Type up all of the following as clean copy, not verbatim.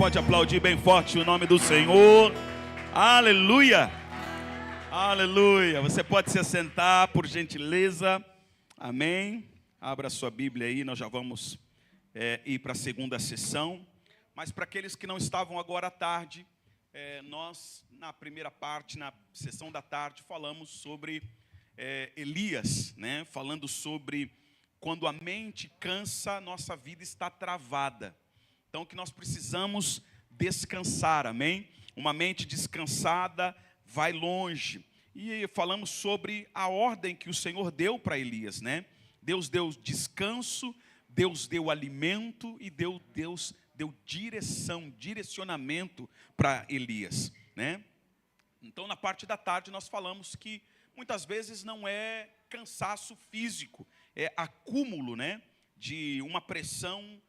pode aplaudir bem forte o nome do Senhor. Aleluia. Aleluia. Você pode se assentar, por gentileza. Amém. Abra sua Bíblia aí, nós já vamos ir para a segunda sessão. Mas para aqueles que não estavam agora à tarde, nós, na primeira parte, na sessão da tarde, falamos sobre Elias, né? Falando sobre quando a mente cansa, a nossa vida está travada. Então, que nós precisamos descansar, amém? Uma mente descansada vai longe. E falamos sobre a ordem que o Senhor deu para Elias, né? Deus deu descanso, Deus deu alimento e Deus deu direcionamento para Elias, né? Então, na parte da tarde, nós falamos que muitas vezes não é cansaço físico, é acúmulo, né, de uma pressão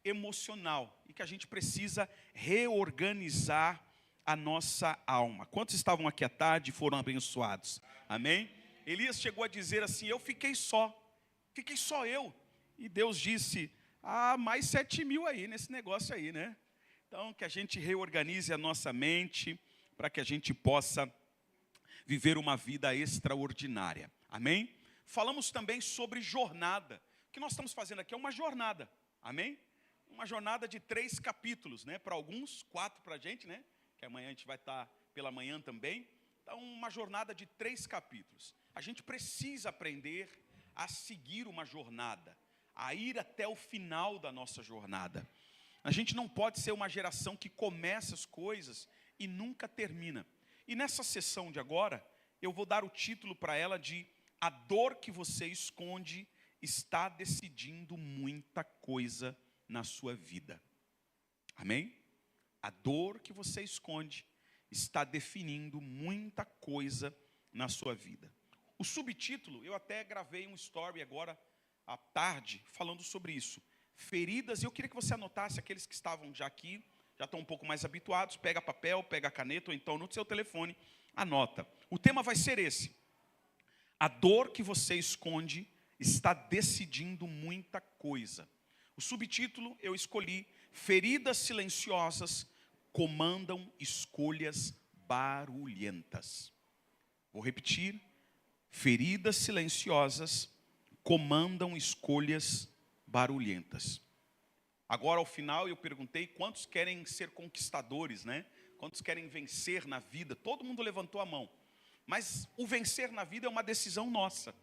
emocional e que a gente precisa reorganizar a nossa alma. Quantos estavam aqui à tarde e foram abençoados? Amém? Elias chegou a dizer assim: eu fiquei só eu. E Deus disse: mais 7.000 aí nesse negócio aí, né? Então, que a gente reorganize a nossa mente para que a gente possa viver uma vida extraordinária. Amém? Falamos também sobre jornada. O que nós estamos fazendo aqui é uma jornada. Amém? Uma jornada de 3 capítulos, né? Para alguns, 4 para a gente, né? Que amanhã a gente vai estar pela manhã também. Então, uma jornada de 3 capítulos. A gente precisa aprender a seguir uma jornada, a ir até o final da nossa jornada. A gente não pode ser uma geração que começa as coisas e nunca termina. E nessa sessão de agora, eu vou dar o título para ela de A Dor que Você Esconde Está Decidindo Muita Coisa na Sua Vida. Amém? A dor que você esconde está definindo muita coisa na sua vida. O subtítulo, eu até gravei um story agora à tarde falando sobre isso. Feridas, e eu queria que você anotasse, aqueles que estavam já aqui, já estão um pouco mais habituados, pega papel, pega caneta, ou então no seu telefone, anota. O tema vai ser esse: a dor que você esconde está decidindo muita coisa. O subtítulo eu escolhi: feridas silenciosas comandam escolhas barulhentas. Vou repetir: feridas silenciosas comandam escolhas barulhentas. Agora, ao final, eu perguntei quantos querem ser conquistadores, né? Quantos querem vencer na vida? Todo mundo levantou a mão. Mas o vencer na vida é uma decisão nossa,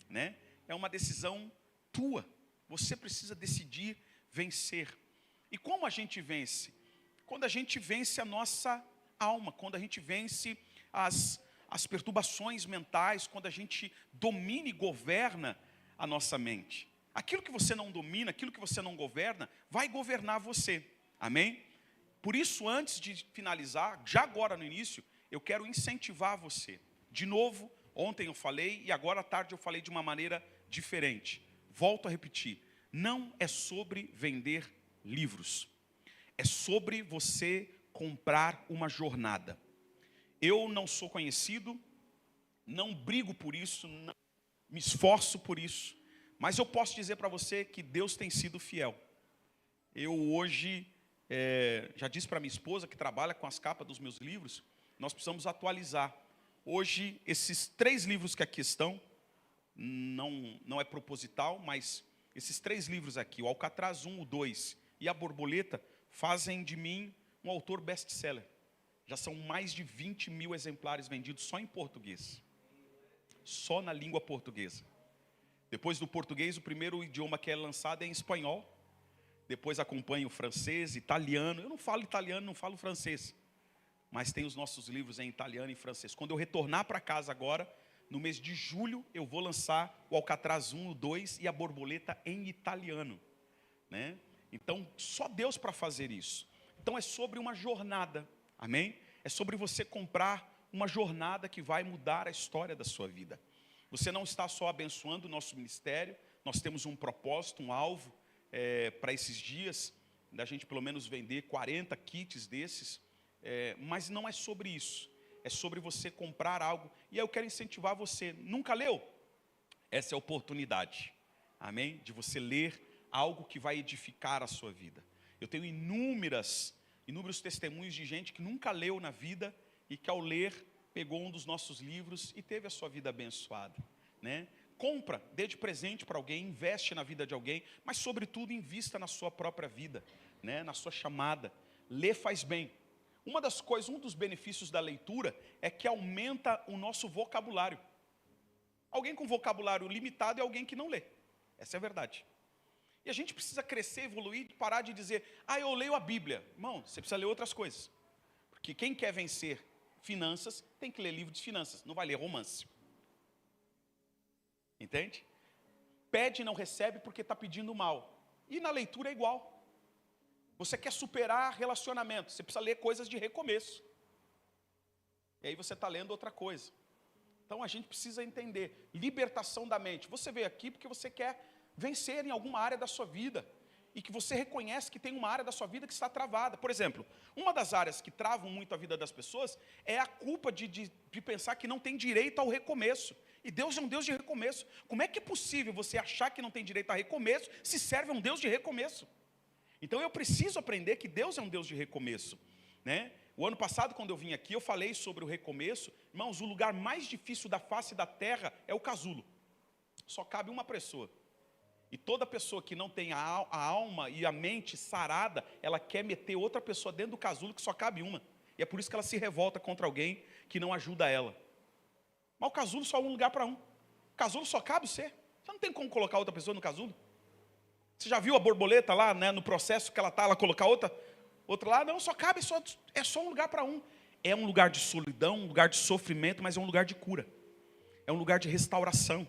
né? É uma decisão tua. Você precisa decidir vencer. E como a gente vence? Quando a gente vence a nossa alma, quando a gente vence as perturbações mentais, quando a gente domina e governa a nossa mente. Aquilo que você não domina, aquilo que você não governa, vai governar você. Amém? Por isso, antes de finalizar, já agora no início, eu quero incentivar você. De novo, ontem eu falei e agora à tarde eu falei de uma maneira diferente. Volto a repetir. Não é sobre vender livros. É sobre você comprar uma jornada. Eu não sou conhecido, não brigo por isso, não me esforço por isso. Mas eu posso dizer para você que Deus tem sido fiel. Eu hoje, já disse para minha esposa que trabalha com as capas dos meus livros, nós precisamos atualizar. Hoje, esses 3 livros que aqui estão, não é proposital, mas esses 3 livros aqui, o Alcatraz 1, o 2 e a Borboleta, fazem de mim um autor best-seller. Já são mais de 20.000 exemplares vendidos só em português. Só na língua portuguesa. Depois do português, o primeiro idioma que é lançado é em espanhol. Depois acompanha o francês, italiano. Eu não falo italiano, não falo francês. Mas tem os nossos livros em italiano e francês. Quando eu retornar para casa agora, no mês de julho, eu vou lançar o Alcatraz 1, o 2 e a Borboleta em italiano, né? Então, só Deus para fazer isso. Então, é sobre uma jornada, amém? É sobre você comprar uma jornada que vai mudar a história da sua vida. Você não está só abençoando o nosso ministério, nós temos um propósito, um alvo para esses dias, da gente pelo menos vender 40 kits desses, mas não é sobre isso. É sobre você comprar algo. E eu quero incentivar você. Nunca leu? Essa é a oportunidade. Amém? De você ler algo que vai edificar a sua vida. Eu tenho inúmeras Inúmeros testemunhos de gente que nunca leu na vida e que ao ler pegou um dos nossos livros e teve a sua vida abençoada, né? Compra, dê de presente para alguém, investe na vida de alguém, mas sobretudo invista na sua própria vida, né? Na sua chamada. Ler faz bem. Uma das coisas, um dos benefícios da leitura é que aumenta o nosso vocabulário. Alguém com vocabulário limitado é alguém que não lê. Essa é a verdade. E a gente precisa crescer, evoluir, parar de dizer, eu leio a Bíblia. Irmão, você precisa ler outras coisas. Porque quem quer vencer finanças, tem que ler livro de finanças, não vai ler romance. Entende? Pede e não recebe porque está pedindo mal. E na leitura é igual. Você quer superar relacionamento, você precisa ler coisas de recomeço. E aí você está lendo outra coisa. Então a gente precisa entender, libertação da mente. Você veio aqui porque você quer vencer em alguma área da sua vida. E que você reconhece que tem uma área da sua vida que está travada. Por exemplo, uma das áreas que travam muito a vida das pessoas é a culpa de pensar que não tem direito ao recomeço. E Deus é um Deus de recomeço. Como é que é possível você achar que não tem direito a recomeço se serve a um Deus de recomeço? Então eu preciso aprender que Deus é um Deus de recomeço, né? O ano passado, quando eu vim aqui, eu falei sobre o recomeço. Irmãos, o lugar mais difícil da face da terra é o casulo. Só cabe uma pessoa. E toda pessoa que não tem a alma e a mente sarada, ela quer meter outra pessoa dentro do casulo que só cabe uma. E é por isso que ela se revolta contra alguém que não ajuda ela. Mas o casulo só é um lugar para um. O casulo só cabe você. Você não tem como colocar outra pessoa no casulo. Você já viu a borboleta lá, né, no processo que ela está, ela colocar outra lá? Não, só cabe, é só um lugar para um. É um lugar de solidão, um lugar de sofrimento, mas é um lugar de cura. É um lugar de restauração.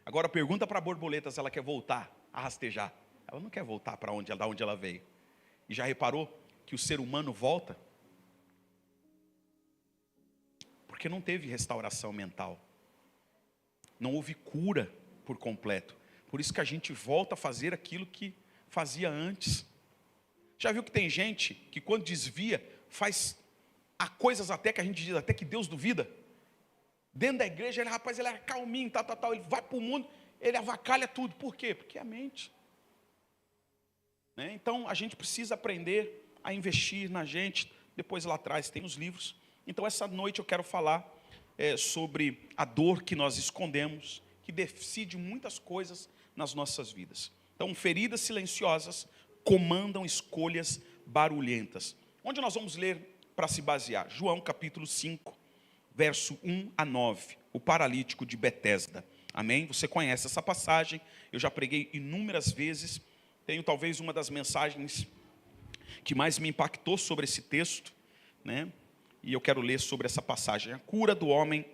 Agora pergunta para a borboleta se ela quer voltar a rastejar. Ela não quer voltar para onde ela veio. E já reparou que o ser humano volta? Porque não teve restauração mental. Não houve cura por completo. Por isso que a gente volta a fazer aquilo que fazia antes. Já viu que tem gente que quando desvia, faz coisas até que a gente diz, até que Deus duvida? Dentro da igreja, ele é calminho, ele vai para o mundo, ele avacalha tudo. Por quê? Porque é a mente. Né? Então, a gente precisa aprender a investir na gente. Depois lá atrás tem os livros. Então, essa noite eu quero falar sobre a dor que nós escondemos, que decide muitas coisas nas nossas vidas. Então, feridas silenciosas comandam escolhas barulhentas. Onde nós vamos ler para se basear? João capítulo 5. Verso 1 a 9, o paralítico de Betesda. Amém? Você conhece essa passagem, eu já preguei inúmeras vezes. Tenho talvez uma das mensagens que mais me impactou sobre esse texto, né? E eu quero ler sobre essa passagem, a cura do homem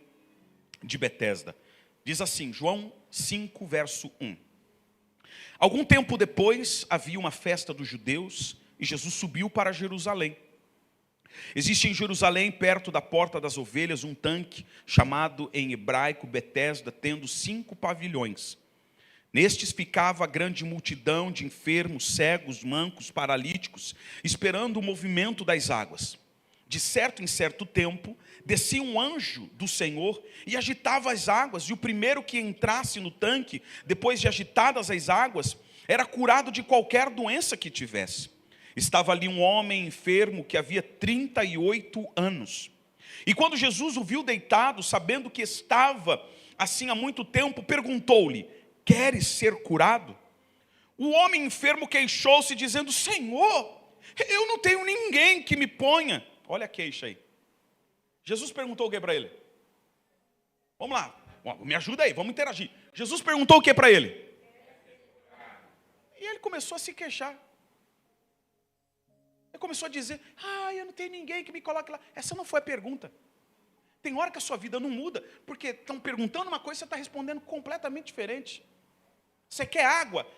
de Betesda. Diz assim, João 5, verso 1. Algum tempo depois, havia uma festa dos judeus, e Jesus subiu para Jerusalém. Existe em Jerusalém, perto da porta das ovelhas, um tanque, chamado em hebraico Betesda, tendo 5 pavilhões. Nestes ficava a grande multidão de enfermos, cegos, mancos, paralíticos, esperando o movimento das águas. De certo em certo tempo, descia um anjo do Senhor e agitava as águas, e o primeiro que entrasse no tanque, depois de agitadas as águas, era curado de qualquer doença que tivesse. Estava ali um homem enfermo que havia 38 anos. E quando Jesus o viu deitado, sabendo que estava assim há muito tempo, perguntou-lhe, queres ser curado? O homem enfermo queixou-se, dizendo, Senhor, eu não tenho ninguém que me ponha. Olha a queixa aí. Jesus perguntou o que para ele? Vamos lá, me ajuda aí, vamos interagir. Jesus perguntou o que para ele? E ele começou a se queixar. Ele começou a dizer, eu não tenho ninguém que me coloque lá. Essa não foi a pergunta. Tem hora que a sua vida não muda, porque estão perguntando uma coisa e você está respondendo completamente diferente. Você quer água?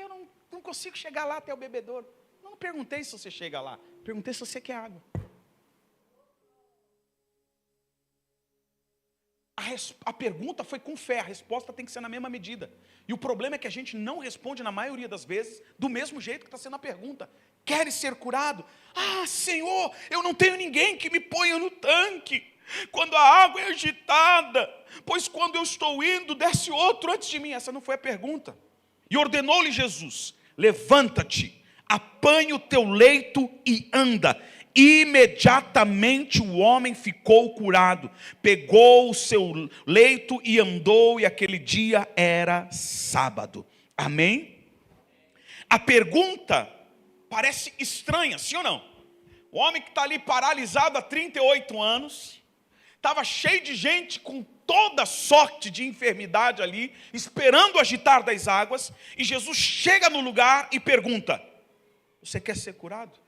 Eu não consigo chegar lá até o bebedouro. Não perguntei se você chega lá, perguntei se você quer água. A pergunta foi com fé, a resposta tem que ser na mesma medida. E o problema é que a gente não responde, na maioria das vezes, do mesmo jeito que está sendo a pergunta. Queres ser curado? Senhor, eu não tenho ninguém que me ponha no tanque quando a água é agitada, pois quando eu estou indo, desce outro antes de mim. Essa não foi a pergunta. E ordenou-lhe Jesus, levanta-te, apanha o teu leito e anda. Imediatamente o homem ficou curado, pegou o seu leito e andou, e aquele dia era sábado. Amém? A pergunta parece estranha, sim ou não? O homem que está ali paralisado há 38 anos, estava cheio de gente com toda sorte de enfermidade ali, esperando o agitar das águas, e Jesus chega no lugar e pergunta: você quer ser curado?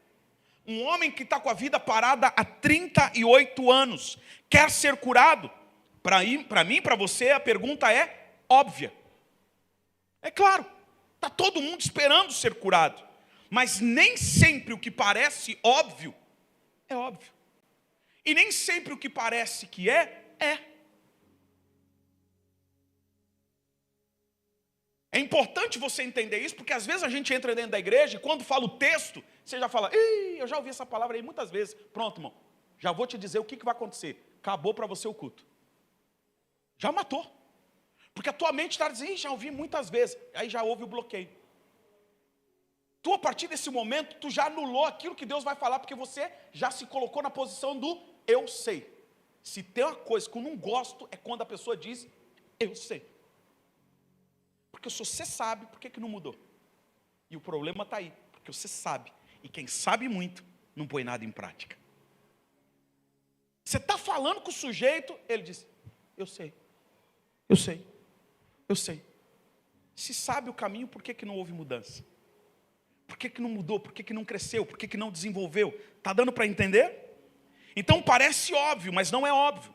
Um homem que está com a vida parada há 38 anos, quer ser curado? Para mim, para você, a pergunta é óbvia. É claro, está todo mundo esperando ser curado. Mas nem sempre o que parece óbvio, é óbvio. E nem sempre o que parece que é. É importante você entender isso, porque às vezes a gente entra dentro da igreja e quando fala o texto, você já fala: ih, eu já ouvi essa palavra aí muitas vezes. Pronto, irmão, já vou te dizer o que vai acontecer. Acabou para você o culto. Já matou. Porque a tua mente está dizendo: ih, já ouvi muitas vezes. Aí já houve o bloqueio. Tu, a partir desse momento, tu já anulou aquilo que Deus vai falar, porque você já se colocou na posição do eu sei. Se tem uma coisa que eu não gosto, é quando a pessoa diz eu sei. Porque se você sabe, por que não mudou? E o problema está aí, porque você sabe. E quem sabe muito, não põe nada em prática. Você está falando com o sujeito, ele diz: eu sei, eu sei, eu sei. Se sabe o caminho, por que não houve mudança? Por que não mudou? Por que não cresceu? Por que não desenvolveu? Está dando para entender? Então parece óbvio, mas não é óbvio.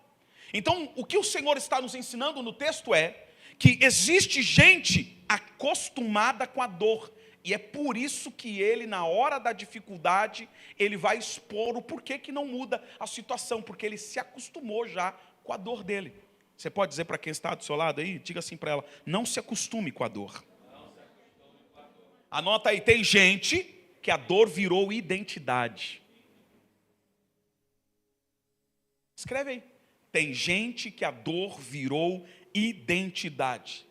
Então o que o Senhor está nos ensinando no texto é que existe gente acostumada com a dor. E é por isso que ele, na hora da dificuldade, ele vai expor o porquê que não muda a situação, porque ele se acostumou já com a dor dele. Você pode dizer para quem está do seu lado aí? Diga assim para ela: não se acostume com a dor. Anota aí, tem gente que a dor virou identidade. Escreve aí. Tem gente que a dor virou identidade.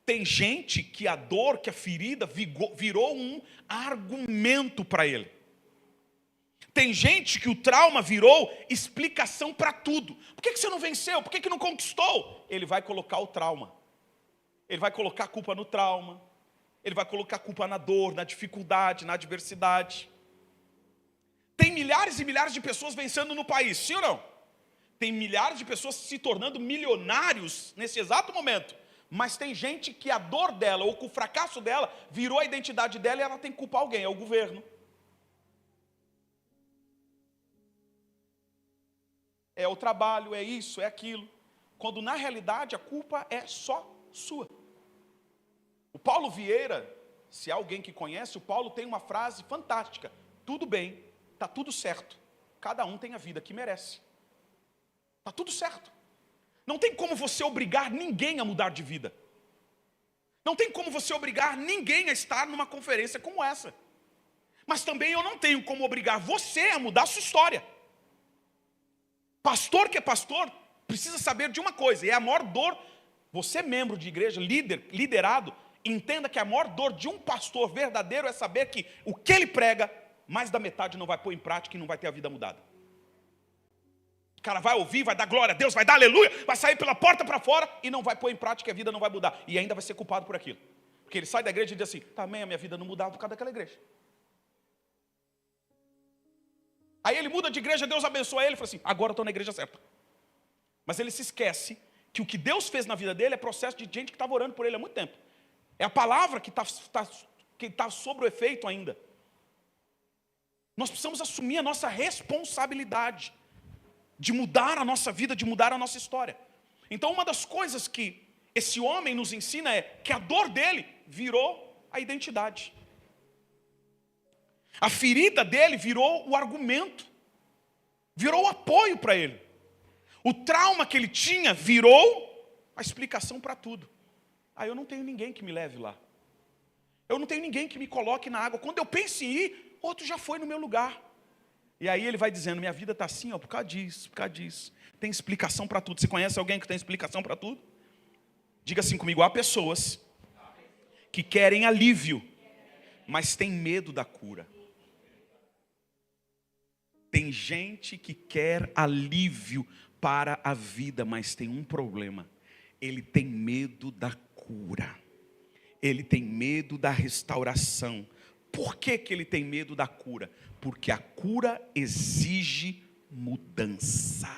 Tem gente que a dor, que a ferida virou um argumento para ele. Tem gente que o trauma virou explicação para tudo. Por que você não venceu? Por que não conquistou? Ele vai colocar o trauma. Ele vai colocar a culpa no trauma. Ele vai colocar a culpa na dor, na dificuldade, na adversidade. Tem milhares e milhares de pessoas vencendo no país, sim ou não? Tem milhares de pessoas se tornando milionários nesse exato momento. Mas tem gente que a dor dela, ou que o fracasso dela, virou a identidade dela e ela tem que culpar alguém, é o governo. É o trabalho, é isso, é aquilo. Quando na realidade a culpa é só sua. O Paulo Vieira, se há alguém que conhece, o Paulo tem uma frase fantástica: tudo bem, está tudo certo, cada um tem a vida que merece. Está tudo certo. Não tem como você obrigar ninguém a mudar de vida. Não tem como você obrigar ninguém a estar numa conferência como essa. Mas também eu não tenho como obrigar você a mudar a sua história. Pastor que é pastor precisa saber de uma coisa, e é a maior dor. Você, membro de igreja, liderado, entenda que a maior dor de um pastor verdadeiro é saber que o que ele prega, mais da metade não vai pôr em prática e não vai ter a vida mudada. O cara vai ouvir, vai dar glória a Deus, vai dar aleluia, vai sair pela porta para fora e não vai pôr em prática e a vida não vai mudar. E ainda vai ser culpado por aquilo. Porque ele sai da igreja e diz assim: também a minha vida não mudava por causa daquela igreja. Aí ele muda de igreja, Deus abençoa ele e fala assim: agora eu estou na igreja certa. Mas ele se esquece que o que Deus fez na vida dele é processo de gente que estava orando por ele há muito tempo. É a palavra que está sobre o efeito ainda. Nós precisamos assumir a nossa responsabilidade de mudar a nossa vida, de mudar a nossa história. Então uma das coisas que esse homem nos ensina é que a dor dele virou a identidade. A ferida dele virou o argumento, virou o apoio para ele. O trauma que ele tinha virou a explicação para tudo. Eu não tenho ninguém que me leve lá. Eu não tenho ninguém que me coloque na água. Quando eu penso em ir, outro já foi no meu lugar. E aí ele vai dizendo: minha vida está assim, por causa disso, por causa disso. Tem explicação para tudo. Você conhece alguém que tem explicação para tudo? Diga assim comigo: há pessoas que querem alívio, mas tem medo da cura. Tem gente que quer alívio para a vida, mas tem um problema. Ele tem medo da cura. Ele tem medo da restauração. Por que que ele tem medo da cura? Porque a cura exige mudança.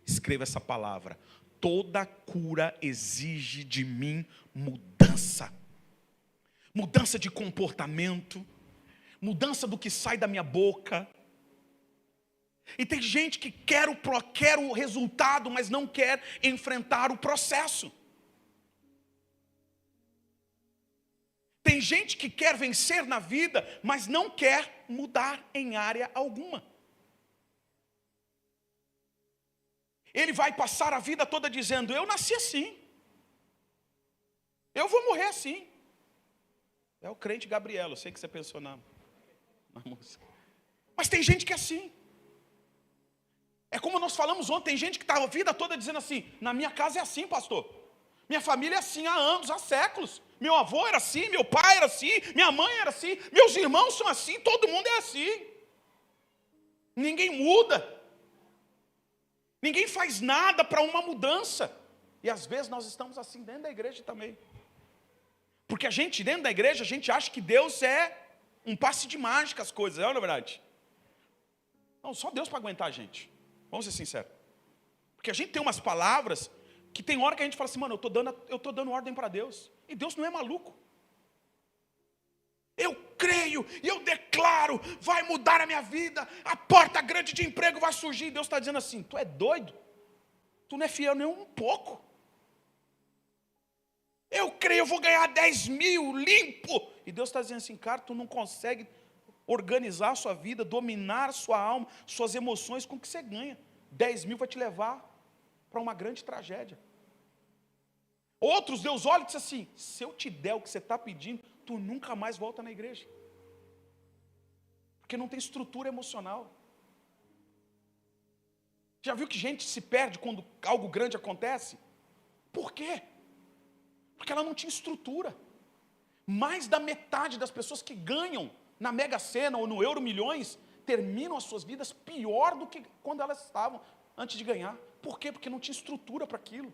Escreva essa palavra. Toda cura exige de mim mudança. Mudança de comportamento. Mudança do que sai da minha boca. E tem gente que quer o resultado, mas não quer enfrentar o processo. Tem gente que quer vencer na vida, mas não quer mudar em área alguma. Ele vai passar a vida toda dizendo: eu nasci assim, eu vou morrer assim. É o crente Gabriel, eu sei que você pensou na música. Mas tem gente que é assim. É como nós falamos ontem, tem gente que está a vida toda dizendo assim: na minha casa é assim, pastor. Minha família é assim há anos, há séculos. Meu avô era assim, meu pai era assim, minha mãe era assim, meus irmãos são assim, todo mundo é assim. Ninguém muda. Ninguém faz nada para uma mudança. E às vezes nós estamos assim dentro da igreja também. Porque a gente, dentro da igreja, a gente acha que Deus é um passe de mágica as coisas, não é verdade? Não, só Deus para aguentar a gente. Vamos ser sinceros. Porque a gente tem umas palavras que tem hora que a gente fala assim: mano, eu estou dando ordem para Deus. E Deus não é maluco. Eu creio e eu declaro, vai mudar a minha vida, a porta grande de emprego vai surgir. E Deus está dizendo assim: tu é doido? Tu não é fiel nem um pouco. Eu creio, eu vou ganhar 10 mil limpo. E Deus está dizendo assim: cara, tu não consegue organizar a sua vida, dominar a sua alma, suas emoções com o que você ganha. 10 mil vai te levar para uma grande tragédia. Outros, Deus olha e diz assim: se eu te der o que você está pedindo, tu nunca mais volta na igreja. Porque não tem estrutura emocional. Já viu que gente se perde quando algo grande acontece? Por quê? Porque ela não tinha estrutura. Mais da metade das pessoas que ganham na Mega Sena ou no Euro Milhões terminam as suas vidas pior do que quando elas estavam antes de ganhar. Por quê? Porque não tinha estrutura para aquilo.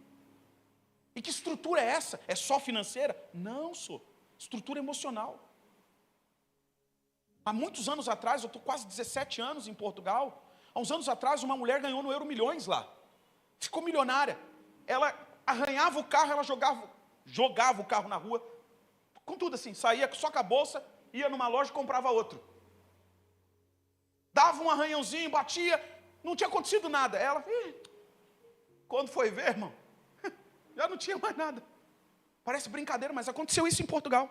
E que estrutura é essa? É só financeira? Não, estrutura emocional. Há muitos anos atrás, eu estou quase 17 anos em Portugal. Há uns anos atrás, uma mulher ganhou no Euro Milhões lá. Ficou milionária. Ela arranhava o carro, ela jogava o carro na rua. Com tudo assim, saía só com a bolsa, ia numa loja e comprava outro. Dava um arranhãozinho, batia, não tinha acontecido nada. Ela, quando foi ver, irmão, já não tinha mais nada. Parece brincadeira, mas aconteceu isso em Portugal.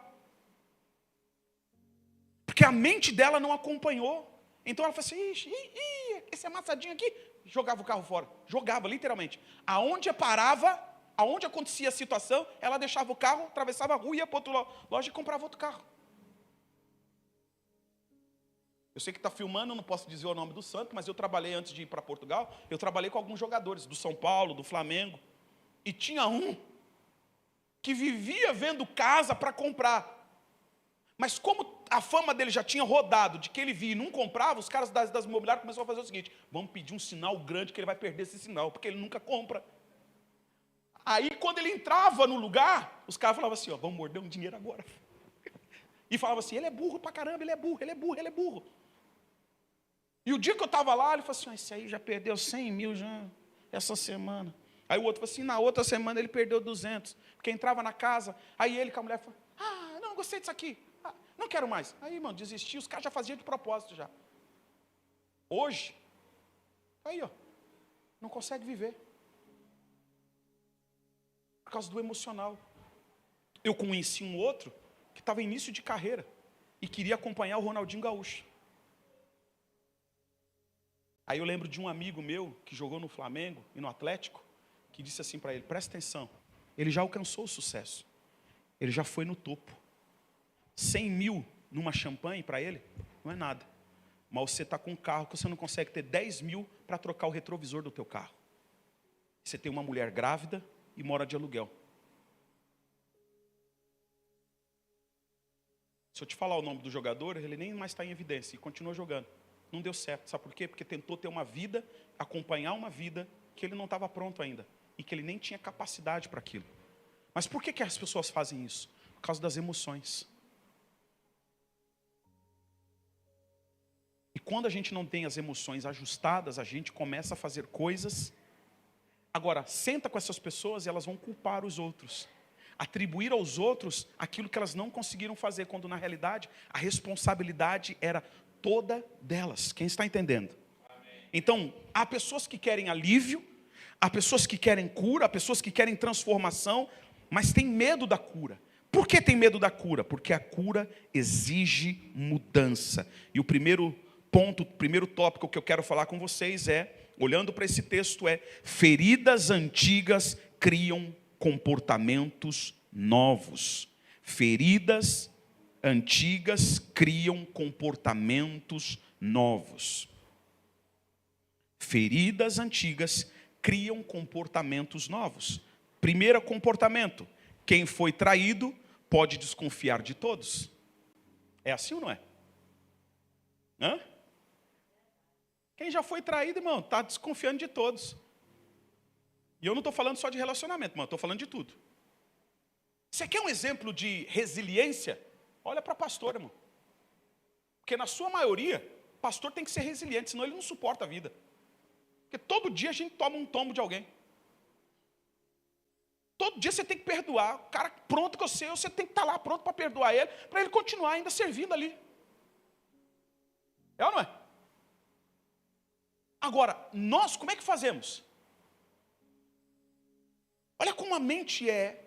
Porque a mente dela não acompanhou. Então ela falou assim: esse amassadinho aqui. Jogava o carro fora. Jogava, literalmente. Aonde parava, aonde acontecia a situação, ela deixava o carro, atravessava a rua, ia para outra loja e comprava outro carro. Eu sei que está filmando, não posso dizer o nome do santo, mas eu trabalhei antes de ir para Portugal, eu trabalhei com alguns jogadores do São Paulo, do Flamengo. E tinha um que vivia vendo casa para comprar. Mas como a fama dele já tinha rodado, de que ele via e não comprava, os caras das imobiliárias começaram a fazer o seguinte: vamos pedir um sinal grande que ele vai perder esse sinal, porque ele nunca compra. Aí quando ele entrava no lugar, os caras falavam assim: ó, vamos morder um dinheiro agora. E falavam assim: ele é burro pra caramba, ele é burro, ele é burro, ele é burro. E o dia que eu estava lá, ele falou assim: esse aí já perdeu 100 mil já, essa semana. Aí o outro falou assim: na outra semana ele perdeu 200. Porque entrava na casa, aí ele com a mulher falou: não gostei disso aqui. Não quero mais. Aí, mano, desistiu, os caras já faziam de propósito já. Hoje, aí, ó, não consegue viver. Por causa do emocional. Eu conheci um outro que estava em início de carreira e queria acompanhar o Ronaldinho Gaúcho. Aí eu lembro de um amigo meu que jogou no Flamengo e no Atlético, que disse assim para ele: presta atenção, ele já alcançou o sucesso. Ele já foi no topo. 100 mil numa champanhe para ele não é nada. Mas você está com um carro que você não consegue ter 10 mil para trocar o retrovisor do teu carro. Você tem uma mulher grávida e mora de aluguel. Se eu te falar o nome do jogador, ele nem mais está em evidência e continua jogando. Não deu certo, sabe por quê? Porque tentou ter uma vida, acompanhar uma vida que ele não estava pronto ainda e que ele nem tinha capacidade para aquilo. Mas por que as pessoas fazem isso? Por causa das emoções. E quando a gente não tem as emoções ajustadas, a gente começa a fazer coisas. Agora, senta com essas pessoas e elas vão culpar os outros. Atribuir aos outros aquilo que elas não conseguiram fazer, quando na realidade a responsabilidade era toda delas. Quem está entendendo? Então, há pessoas que querem alívio, há pessoas que querem cura, há pessoas que querem transformação, mas tem medo da cura. Por que tem medo da cura? Porque a cura exige mudança. E o primeiro ponto, o primeiro tópico que eu quero falar com vocês olhando para esse texto, feridas antigas criam comportamentos novos. Feridas antigas criam comportamentos novos. Feridas antigas criam comportamentos novos. Primeiro comportamento: quem foi traído pode desconfiar de todos. É assim ou não é? Hã? Quem já foi traído, irmão, está desconfiando de todos. E eu não estou falando só de relacionamento, irmão, estou falando de tudo. Você quer um exemplo de resiliência? Olha para pastor, irmão. Porque na sua maioria, pastor tem que ser resiliente, senão ele não suporta a vida. Porque todo dia a gente toma um tombo de alguém. Todo dia você tem que perdoar. O cara pronto que você tem que estar lá pronto para perdoar ele, para ele continuar ainda servindo ali. É ou não é? Agora, nós como é que fazemos? Olha como a mente é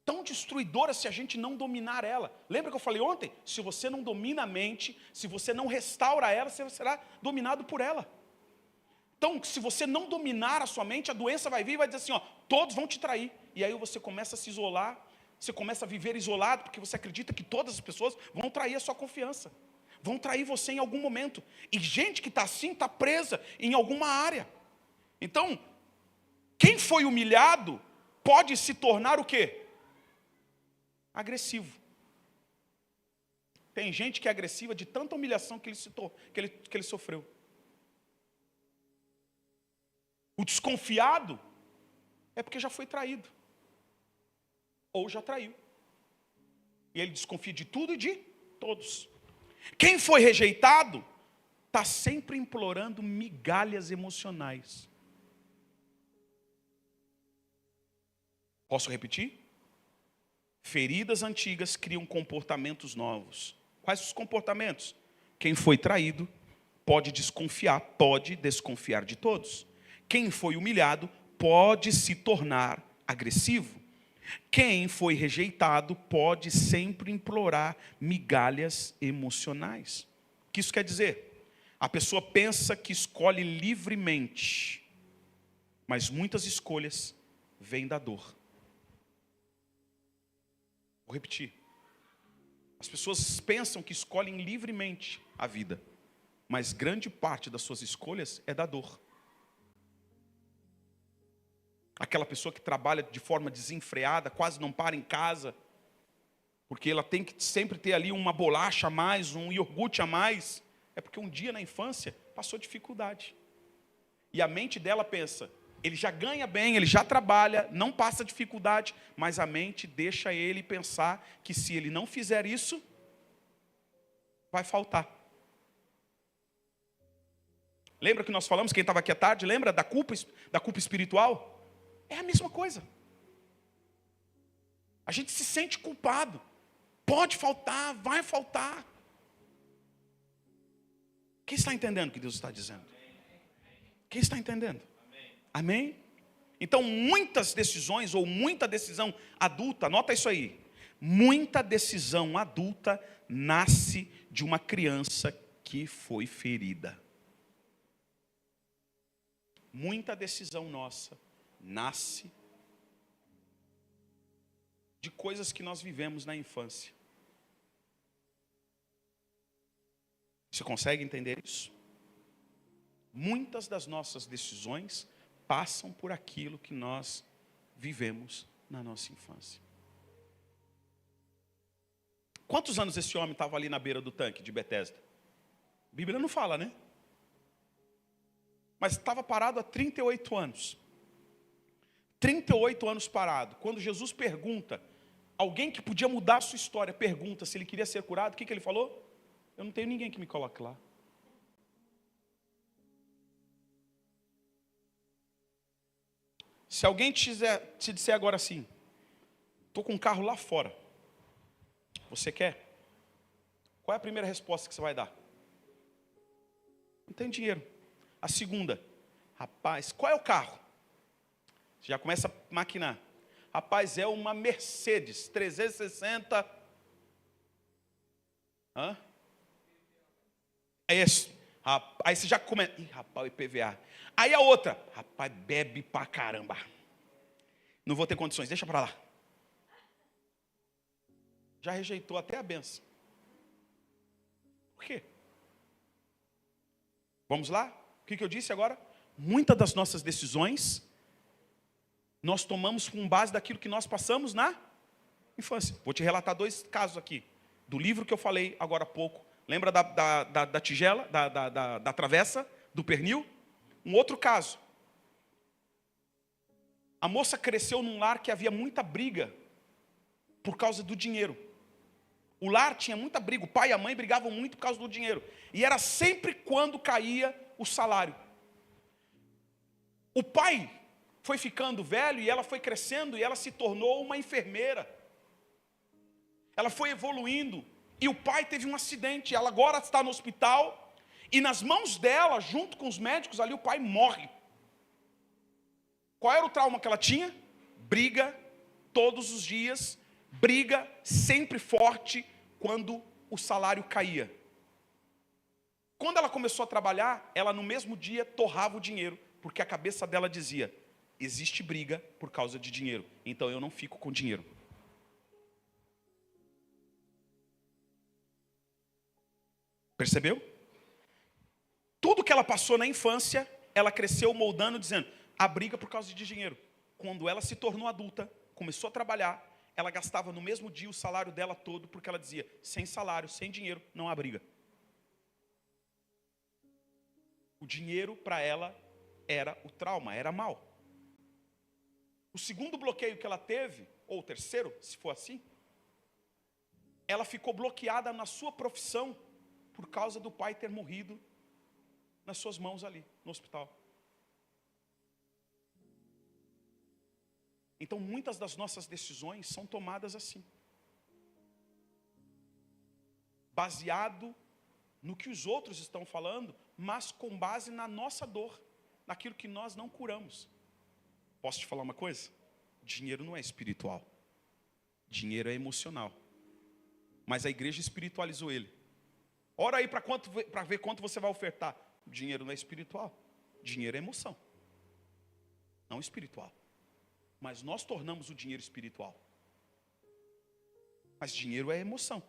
tão destruidora se a gente não dominar ela. Lembra que eu falei ontem? Se você não domina a mente, se você não restaura ela, você será dominado por ela. Então, se você não dominar a sua mente, a doença vai vir e vai dizer assim, todos vão te trair. E aí você começa a se isolar, você começa a viver isolado, porque você acredita que todas as pessoas vão trair a sua confiança. Vão trair você em algum momento. E gente que está assim, está presa em alguma área. Então, quem foi humilhado pode se tornar o quê? Agressivo. Tem gente que é agressiva de tanta humilhação que ele sofreu. O desconfiado é porque já foi traído. Ou já traiu. E ele desconfia de tudo e de todos. Quem foi rejeitado está sempre implorando migalhas emocionais. Posso repetir? Feridas antigas criam comportamentos novos. Quais os comportamentos? Quem foi traído pode desconfiar de todos. Quem foi humilhado pode se tornar agressivo. Quem foi rejeitado pode sempre implorar migalhas emocionais. O que isso quer dizer? A pessoa pensa que escolhe livremente, mas muitas escolhas vêm da dor. Vou repetir. As pessoas pensam que escolhem livremente a vida, mas grande parte das suas escolhas é da dor. Aquela pessoa que trabalha de forma desenfreada, quase não para em casa, porque ela tem que sempre ter ali uma bolacha a mais, um iogurte a mais, é porque um dia na infância passou dificuldade. E a mente dela pensa, ele já ganha bem, ele já trabalha, não passa dificuldade, mas a mente deixa ele pensar que se ele não fizer isso, vai faltar. Lembra que nós falamos, quem estava aqui à tarde, lembra da culpa espiritual? É a mesma coisa. A gente se sente culpado. Pode faltar, vai faltar. Quem está entendendo o que Deus está dizendo? Quem está entendendo? Amém? Então, muitas decisões, ou muita decisão adulta, anota isso aí. Muita decisão adulta nasce de uma criança que foi ferida. Muita decisão nossa nasce de coisas que nós vivemos na infância. Você consegue entender isso? Muitas das nossas decisões passam por aquilo que nós vivemos na nossa infância. Quantos anos esse homem estava ali na beira do tanque de Betesda? A Bíblia não fala, né? Mas estava parado há 38 anos. 38 anos parado. Quando Jesus pergunta, alguém que podia mudar a sua história, pergunta se ele queria ser curado, o que ele falou? Eu não tenho ninguém que me coloque lá. Se alguém te disser agora assim, estou com um carro lá fora, você quer? Qual é a primeira resposta que você vai dar? Não tem dinheiro. A segunda, rapaz, qual é o carro? Você já começa a maquinar. Rapaz, é uma Mercedes 360. Hã? É isso. Aí você já começa. Ih, rapaz, o IPVA. Aí a outra. Rapaz, bebe pra caramba. Não vou ter condições, deixa pra lá. Já rejeitou até a benção. Por quê? Vamos lá? O que eu disse agora? Muitas das nossas decisões nós tomamos com base daquilo que nós passamos na infância. Vou te relatar 2 casos aqui. Do livro que eu falei agora há pouco. Lembra da tigela, da travessa, do pernil? Um outro caso. A moça cresceu num lar que havia muita briga por causa do dinheiro. O lar tinha muita briga. O pai e a mãe brigavam muito por causa do dinheiro. E era sempre quando caía o salário. O pai foi ficando velho e ela foi crescendo e ela se tornou uma enfermeira. Ela foi evoluindo e o pai teve um acidente. Ela agora está no hospital e nas mãos dela, junto com os médicos ali, o pai morre. Qual era o trauma que ela tinha? Briga todos os dias, briga sempre forte quando o salário caía. Quando ela começou a trabalhar, ela no mesmo dia torrava o dinheiro, porque a cabeça dela dizia: existe briga por causa de dinheiro, então eu não fico com dinheiro. Percebeu? Tudo que ela passou na infância, ela cresceu moldando, dizendo, a briga por causa de dinheiro. Quando ela se tornou adulta, começou a trabalhar, ela gastava no mesmo dia o salário dela todo, porque ela dizia, sem salário, sem dinheiro, não há briga. O dinheiro para ela era o trauma, era mal. O segundo bloqueio que ela teve, ou o terceiro, se for assim, ela ficou bloqueada na sua profissão por causa do pai ter morrido nas suas mãos ali, no hospital. Então, muitas das nossas decisões são tomadas assim. Baseado no que os outros estão falando, mas com base na nossa dor, naquilo que nós não curamos. Posso te falar uma coisa? Dinheiro não é espiritual. Dinheiro é emocional. Mas a igreja espiritualizou ele. Ora aí para ver quanto você vai ofertar. Dinheiro não é espiritual. Dinheiro é emoção. Não espiritual. Mas nós tornamos o dinheiro espiritual. Mas dinheiro é emoção.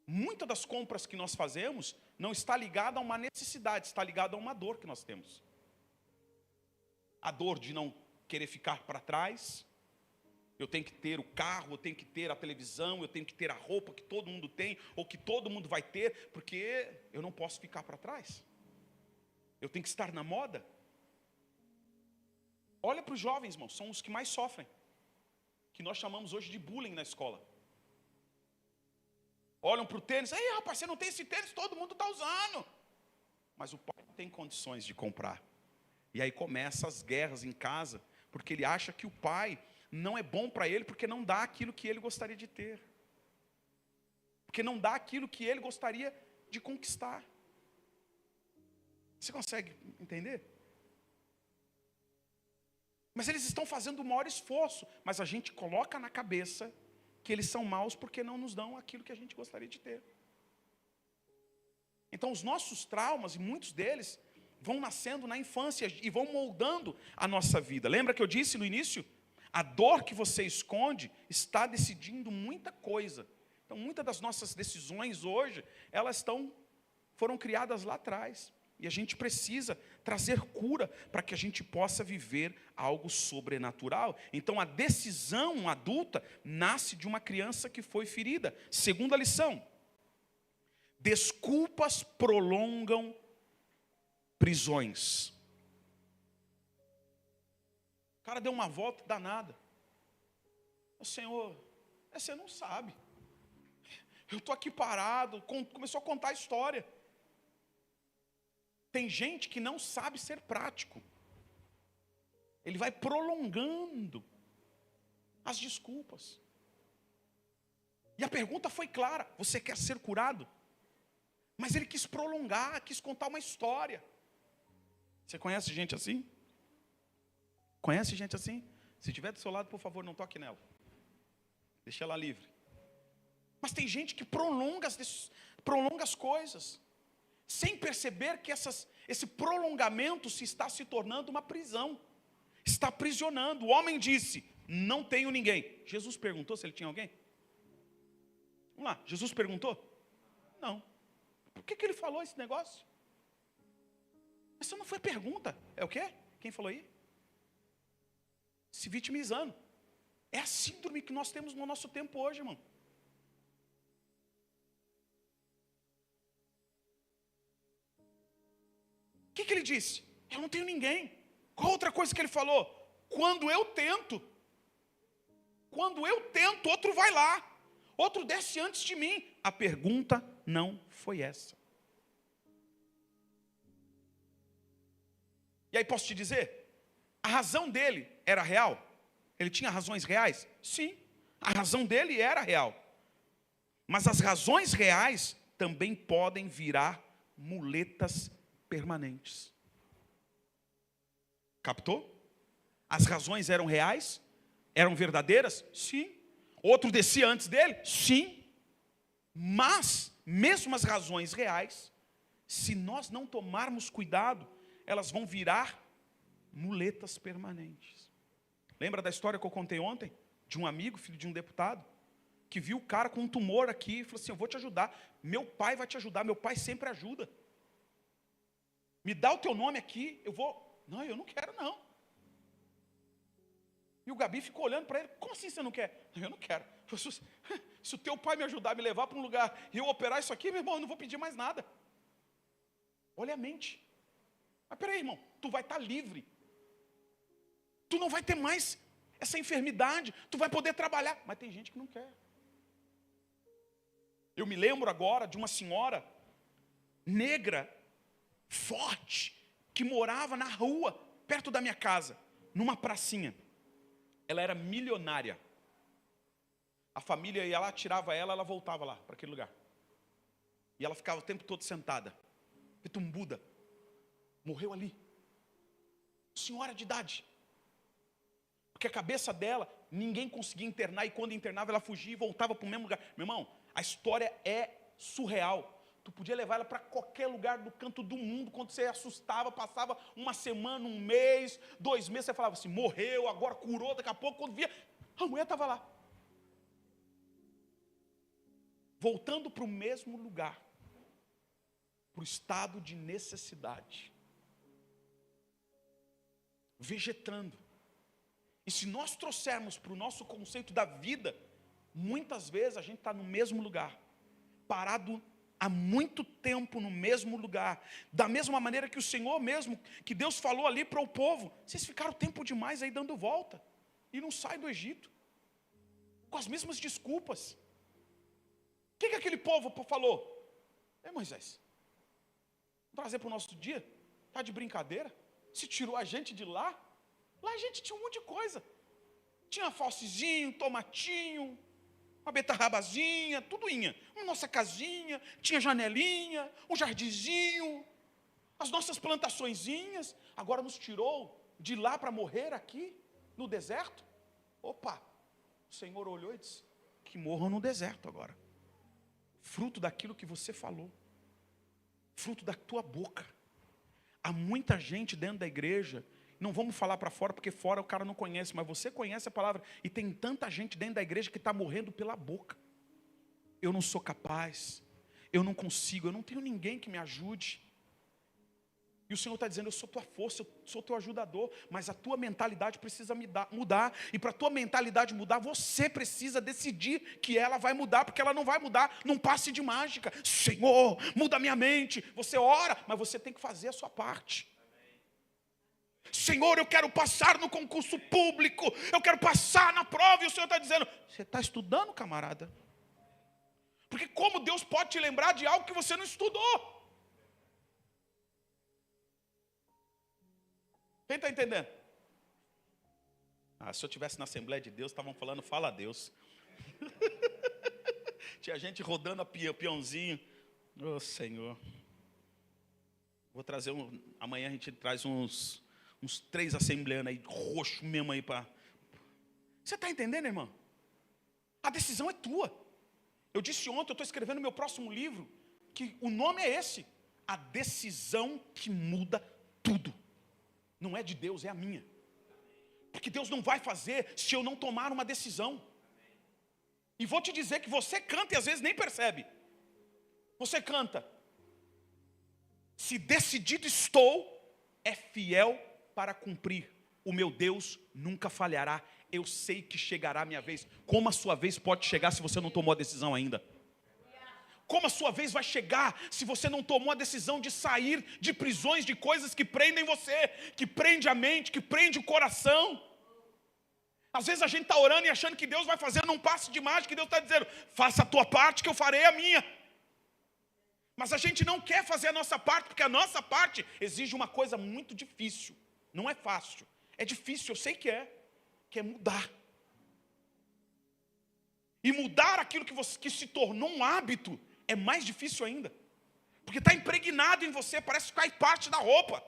Muitas das compras que nós fazemos não está ligada a uma necessidade, está ligada a uma dor que nós temos. A dor de não querer ficar para trás. Eu tenho que ter o carro, eu tenho que ter a televisão, eu tenho que ter a roupa que todo mundo tem, ou que todo mundo vai ter, porque eu não posso ficar para trás. Eu tenho que estar na moda. Olha para os jovens, irmãos, são os que mais sofrem. Que nós chamamos hoje de bullying na escola. Olham para o tênis, ei rapaz, você não tem esse tênis, todo mundo está usando. Mas o pai não tem condições de comprar. E aí começam as guerras em casa, porque ele acha que o pai não é bom para ele, porque não dá aquilo que ele gostaria de ter. Porque não dá aquilo que ele gostaria de conquistar. Você consegue entender? Mas eles estão fazendo o maior esforço, mas a gente coloca na cabeça que eles são maus porque não nos dão aquilo que a gente gostaria de ter. Então os nossos traumas, e muitos deles, vão nascendo na infância e vão moldando a nossa vida. Lembra que eu disse no início? A dor que você esconde está decidindo muita coisa. Então muitas das nossas decisões hoje, elas foram criadas lá atrás. E a gente precisa trazer cura para que a gente possa viver algo sobrenatural. Então a decisão adulta nasce de uma criança que foi ferida. Segunda lição: desculpas prolongam prisões. O cara deu uma volta danada. O Senhor, você não sabe. Eu estou aqui parado, começou a contar a história. Tem gente que não sabe ser prático. Ele vai prolongando as desculpas. E a pergunta foi clara: você quer ser curado? Mas ele quis prolongar, quis contar uma história. Você conhece gente assim? Conhece gente assim? Se estiver do seu lado, por favor, não toque nela. Deixa ela livre. Mas tem gente que prolonga as coisas, sem perceber que esse prolongamento está se tornando uma prisão. Está aprisionando. O homem disse: não tenho ninguém. Jesus perguntou se ele tinha alguém? Vamos lá, Jesus perguntou? Não. Por que ele falou esse negócio? Essa não foi pergunta. É o quê? Quem falou aí? Se vitimizando. É a síndrome que nós temos no nosso tempo hoje, irmão. O que ele disse? Eu não tenho ninguém. Qual outra coisa que ele falou? Quando eu tento, outro vai lá. Outro desce antes de mim. A pergunta não foi essa. E aí posso te dizer, a razão dele era real? Ele tinha razões reais? Sim, a razão dele era real. Mas as razões reais também podem virar muletas permanentes. Captou? As razões eram reais? Eram verdadeiras? Sim. Outro descia antes dele? Sim. Mas, mesmo as razões reais, se nós não tomarmos cuidado, elas vão virar muletas permanentes. Lembra da história que eu contei ontem? De um amigo, filho de um deputado, que viu o cara com um tumor aqui e falou assim: eu vou te ajudar, meu pai vai te ajudar, meu pai sempre ajuda. Me dá o teu nome aqui, eu vou. Não, eu não quero não. E o Gabi ficou olhando para ele: como assim você não quer? Eu não quero. Se o teu pai me ajudar a me levar para um lugar e eu operar isso aqui, meu irmão, eu não vou pedir mais nada. Olha a mente. Mas peraí, irmão, tu vai estar livre. Tu não vai ter mais essa enfermidade, tu vai poder trabalhar. Mas tem gente que não quer. Eu me lembro agora de uma senhora negra, forte, que morava na rua, perto da minha casa, numa pracinha. Ela era milionária. A família ia lá, tirava ela, ela voltava lá, para aquele lugar. E ela ficava o tempo todo sentada. Feito um Buda. Morreu ali. Senhora de idade. Porque a cabeça dela, ninguém conseguia internar, e quando internava, ela fugia e voltava para o mesmo lugar. Meu irmão, a história é surreal. Tu podia levar ela para qualquer lugar do canto do mundo. Quando você assustava, passava uma semana, um mês, 2 meses, você falava assim: morreu, agora curou, daqui a pouco, quando via, a mulher estava lá. Voltando para o mesmo lugar, para o estado de necessidade. Vegetando. E se nós trouxermos para o nosso conceito da vida, muitas vezes a gente está no mesmo lugar, parado há muito tempo no mesmo lugar, da mesma maneira que o Senhor mesmo, que Deus falou ali para o povo: vocês ficaram tempo demais aí dando volta, e não saem do Egito, com as mesmas desculpas. O que aquele povo falou? Moisés, vamos trazer para o nosso dia? Está de brincadeira? Se tirou a gente de lá? Lá a gente tinha um monte de coisa. Tinha falsezinho, tomatinho, uma beterrabazinha, tudo ia. Uma nossa casinha, tinha janelinha, um jardinzinho, as nossas plantaçõezinhas. Agora nos tirou de lá para morrer aqui, no deserto? Opa, o Senhor olhou e disse: que morram no deserto agora. Fruto daquilo que você falou. Fruto da tua boca. Há muita gente dentro da igreja. Não vamos falar para fora, porque fora o cara não conhece, mas você conhece a palavra. E tem tanta gente dentro da igreja que está morrendo pela boca. Eu não sou capaz, eu não consigo, eu não tenho ninguém que me ajude. E o Senhor está dizendo, eu sou tua força, eu sou teu ajudador, mas a tua mentalidade precisa mudar. E para a tua mentalidade mudar, você precisa decidir que ela vai mudar, porque ela não vai mudar num passe de mágica. Senhor, muda a minha mente. Você ora, mas você tem que fazer a sua parte. Senhor, eu quero passar no concurso público, eu quero passar na prova. E o Senhor está dizendo, você está estudando, camarada? Porque como Deus pode te lembrar de algo que você não estudou? Quem está entendendo? Se eu estivesse na Assembleia de Deus, estavam falando, fala a Deus. Tinha gente rodando a peãozinho. Ô Senhor. Vou trazer amanhã a gente traz uns 3 assembleanos aí, roxo mesmo aí para. Você está entendendo, irmão? A decisão é tua. Eu disse ontem, eu estou escrevendo meu próximo livro, que o nome é esse: a decisão que muda tudo. Não é de Deus, é a minha. Porque Deus não vai fazer se eu não tomar uma decisão. E vou te dizer que você canta e às vezes nem percebe. Você canta. Se decidido estou, é fiel para cumprir. O meu Deus nunca falhará. Eu sei que chegará a minha vez. Como a sua vez pode chegar se você não tomou a decisão ainda? Como a sua vez vai chegar se você não tomou a decisão de sair de prisões, de coisas que prendem você, que prende a mente, que prende o coração? Às vezes a gente está orando e achando que Deus vai fazer num passe de mágica, que Deus está dizendo, faça a tua parte que eu farei a minha. Mas a gente não quer fazer a nossa parte, porque a nossa parte exige uma coisa muito difícil. Não é fácil, é difícil, eu sei que é mudar. E mudar aquilo que se tornou um hábito é mais difícil ainda. Porque está impregnado em você, parece que cai parte da roupa.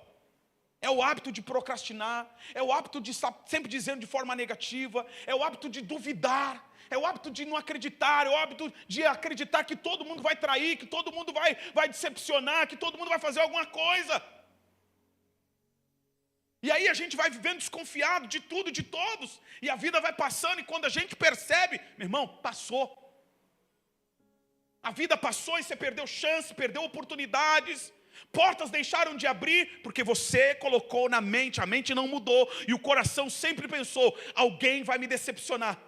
É o hábito de procrastinar, é o hábito de estar sempre dizendo de forma negativa, é o hábito de duvidar, é o hábito de não acreditar, é o hábito de acreditar que todo mundo vai trair, que todo mundo vai decepcionar, que todo mundo vai fazer alguma coisa. E aí a gente vai vivendo desconfiado de tudo, de todos, e a vida vai passando, e quando a gente percebe, meu irmão, passou. A vida passou e você perdeu chance, perdeu oportunidades, portas deixaram de abrir, porque você colocou na mente, a mente não mudou, e o coração sempre pensou, alguém vai me decepcionar.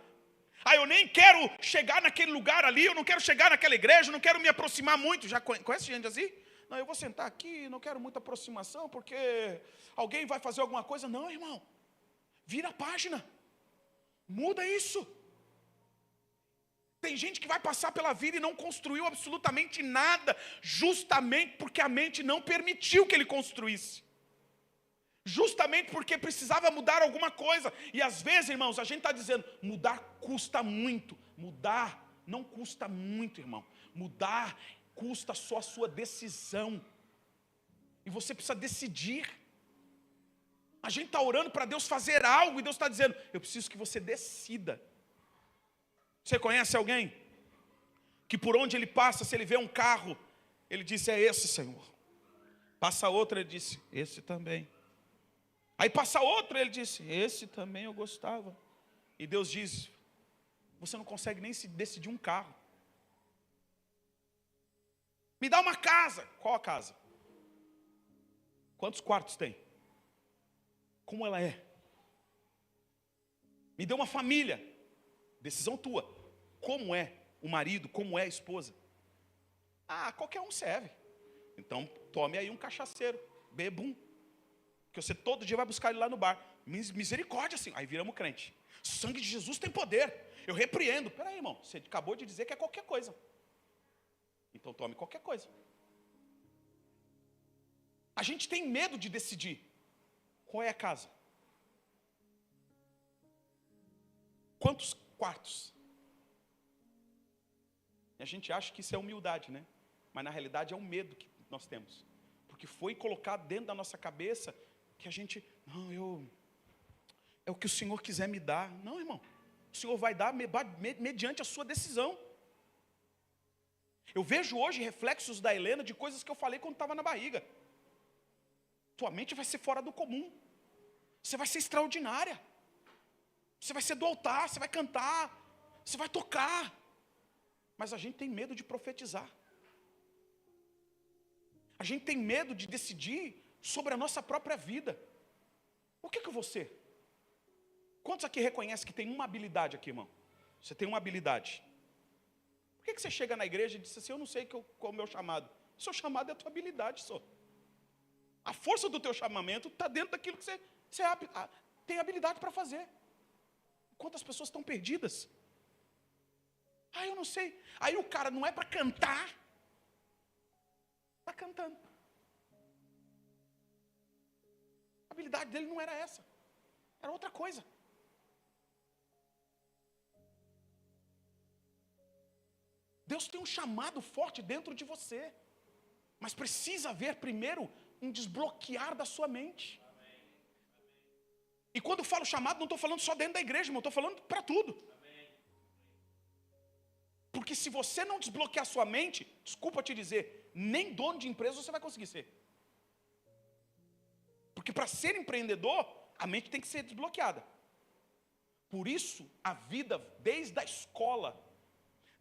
Eu nem quero chegar naquele lugar ali, eu não quero chegar naquela igreja, eu não quero me aproximar muito. Já conhece gente assim? Não, eu vou sentar aqui, não quero muita aproximação, porque alguém vai fazer alguma coisa. Não, irmão, vira a página, muda isso. Tem gente que vai passar pela vida e não construiu absolutamente nada, justamente porque a mente não permitiu que ele construísse. Justamente porque precisava mudar alguma coisa. E às vezes, irmãos, a gente está dizendo, mudar custa muito. Mudar não custa muito, irmão. Mudar custa só a sua decisão. E você precisa decidir. A gente está orando para Deus fazer algo e Deus está dizendo, eu preciso que você decida. Você conhece alguém que por onde ele passa, se ele vê um carro, ele diz, é esse, Senhor. Passa outro, ele disse, esse também. Aí passa outro, ele disse, esse também eu gostava. E Deus diz, você não consegue nem se decidir um carro. Me dá uma casa. Qual a casa? Quantos quartos tem? Como ela é? Me dê uma família. Decisão tua. Como é o marido? Como é a esposa? Qualquer um serve. Então tome aí um cachaceiro, bebum, que você todo dia vai buscar ele lá no bar. Misericórdia, assim. Aí viramos crente. O sangue de Jesus tem poder. Eu repreendo. Peraí, irmão, você acabou de dizer que é qualquer coisa. Então tome qualquer coisa. A gente tem medo de decidir. Qual é a casa? Quantos quartos? E a gente acha que isso é humildade, né? Mas na realidade é um medo que nós temos. Porque foi colocado dentro da nossa cabeça que a gente, é o que o Senhor quiser me dar. Não, irmão. O Senhor vai dar mediante a sua decisão. Eu vejo hoje reflexos da Helena de coisas que eu falei quando estava na barriga. Tua mente vai ser fora do comum. Você vai ser extraordinária. Você vai ser do altar, você vai cantar, você vai tocar. Mas a gente tem medo de profetizar. A gente tem medo de decidir sobre a nossa própria vida. O que eu vou ser? Quantos aqui reconhecem que tem uma habilidade aqui, irmão? Você tem uma habilidade. Por que você chega na igreja e diz assim, eu não sei qual é o meu chamado? O seu chamado é a tua habilidade só. A força do teu chamamento está dentro daquilo que você tem habilidade para fazer. Quantas pessoas estão perdidas? Eu não sei. Aí o cara não é para cantar, está cantando. A habilidade dele não era essa, era outra coisa. Deus tem um chamado forte dentro de você, mas precisa haver primeiro um desbloquear da sua mente. E quando eu falo chamado, não estou falando só dentro da igreja, irmão, estou falando para tudo. Porque se você não desbloquear a sua mente, desculpa te dizer, nem dono de empresa você vai conseguir ser. Porque para ser empreendedor, a mente tem que ser desbloqueada. Por isso, a vida, desde a escola,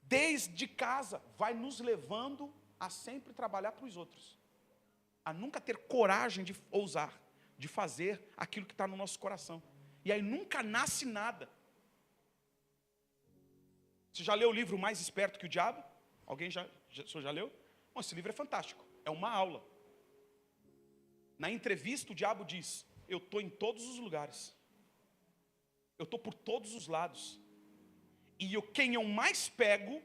desde casa, vai nos levando a sempre trabalhar para os outros. A nunca ter coragem de ousar, de fazer aquilo que está no nosso coração. E aí nunca nasce nada. Você já leu o livro Mais Esperto que o Diabo? Alguém já leu? Bom, esse livro é fantástico, é uma aula. Na entrevista o diabo diz, eu estou em todos os lugares. Eu estou por todos os lados. E quem eu mais pego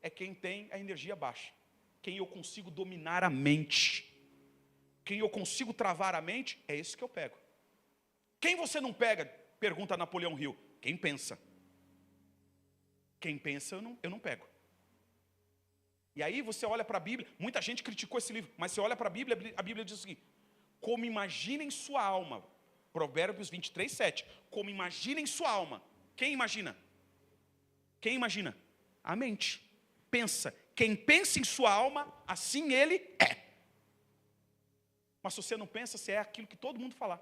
é quem tem a energia baixa. Quem eu consigo dominar a mente. Quem eu consigo travar a mente, é esse que eu pego. Quem você não pega? Pergunta Napoleão Hill. Quem pensa? Quem pensa eu não pego. E aí você olha para a Bíblia, muita gente criticou esse livro, mas você olha para a Bíblia diz o seguinte, como imagina em sua alma, Provérbios 23, 7, como imagina em sua alma, quem imagina? Quem imagina? A mente. Pensa. Quem pensa em sua alma, assim ele é. Mas se você não pensa, você é aquilo que todo mundo falar.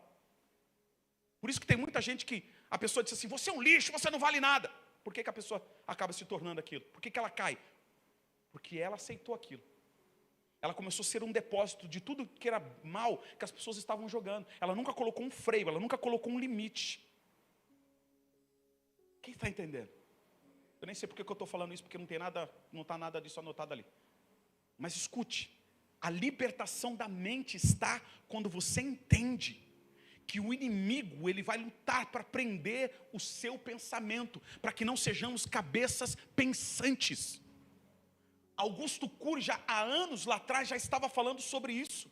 Por isso que tem muita gente que a pessoa diz assim, você é um lixo, você não vale nada. Por que a pessoa acaba se tornando aquilo? Por que ela cai? Porque ela aceitou aquilo. Ela começou a ser um depósito de tudo que era mal que as pessoas estavam jogando. Ela nunca colocou um freio, ela nunca colocou um limite. Quem está entendendo? Eu nem sei porque que eu estou falando isso, porque não está nada disso anotado ali. Mas escute, a libertação da mente está quando você entende que o inimigo, ele vai lutar para prender o seu pensamento, para que não sejamos cabeças pensantes. Augusto Cury, já há anos lá atrás, já estava falando sobre isso.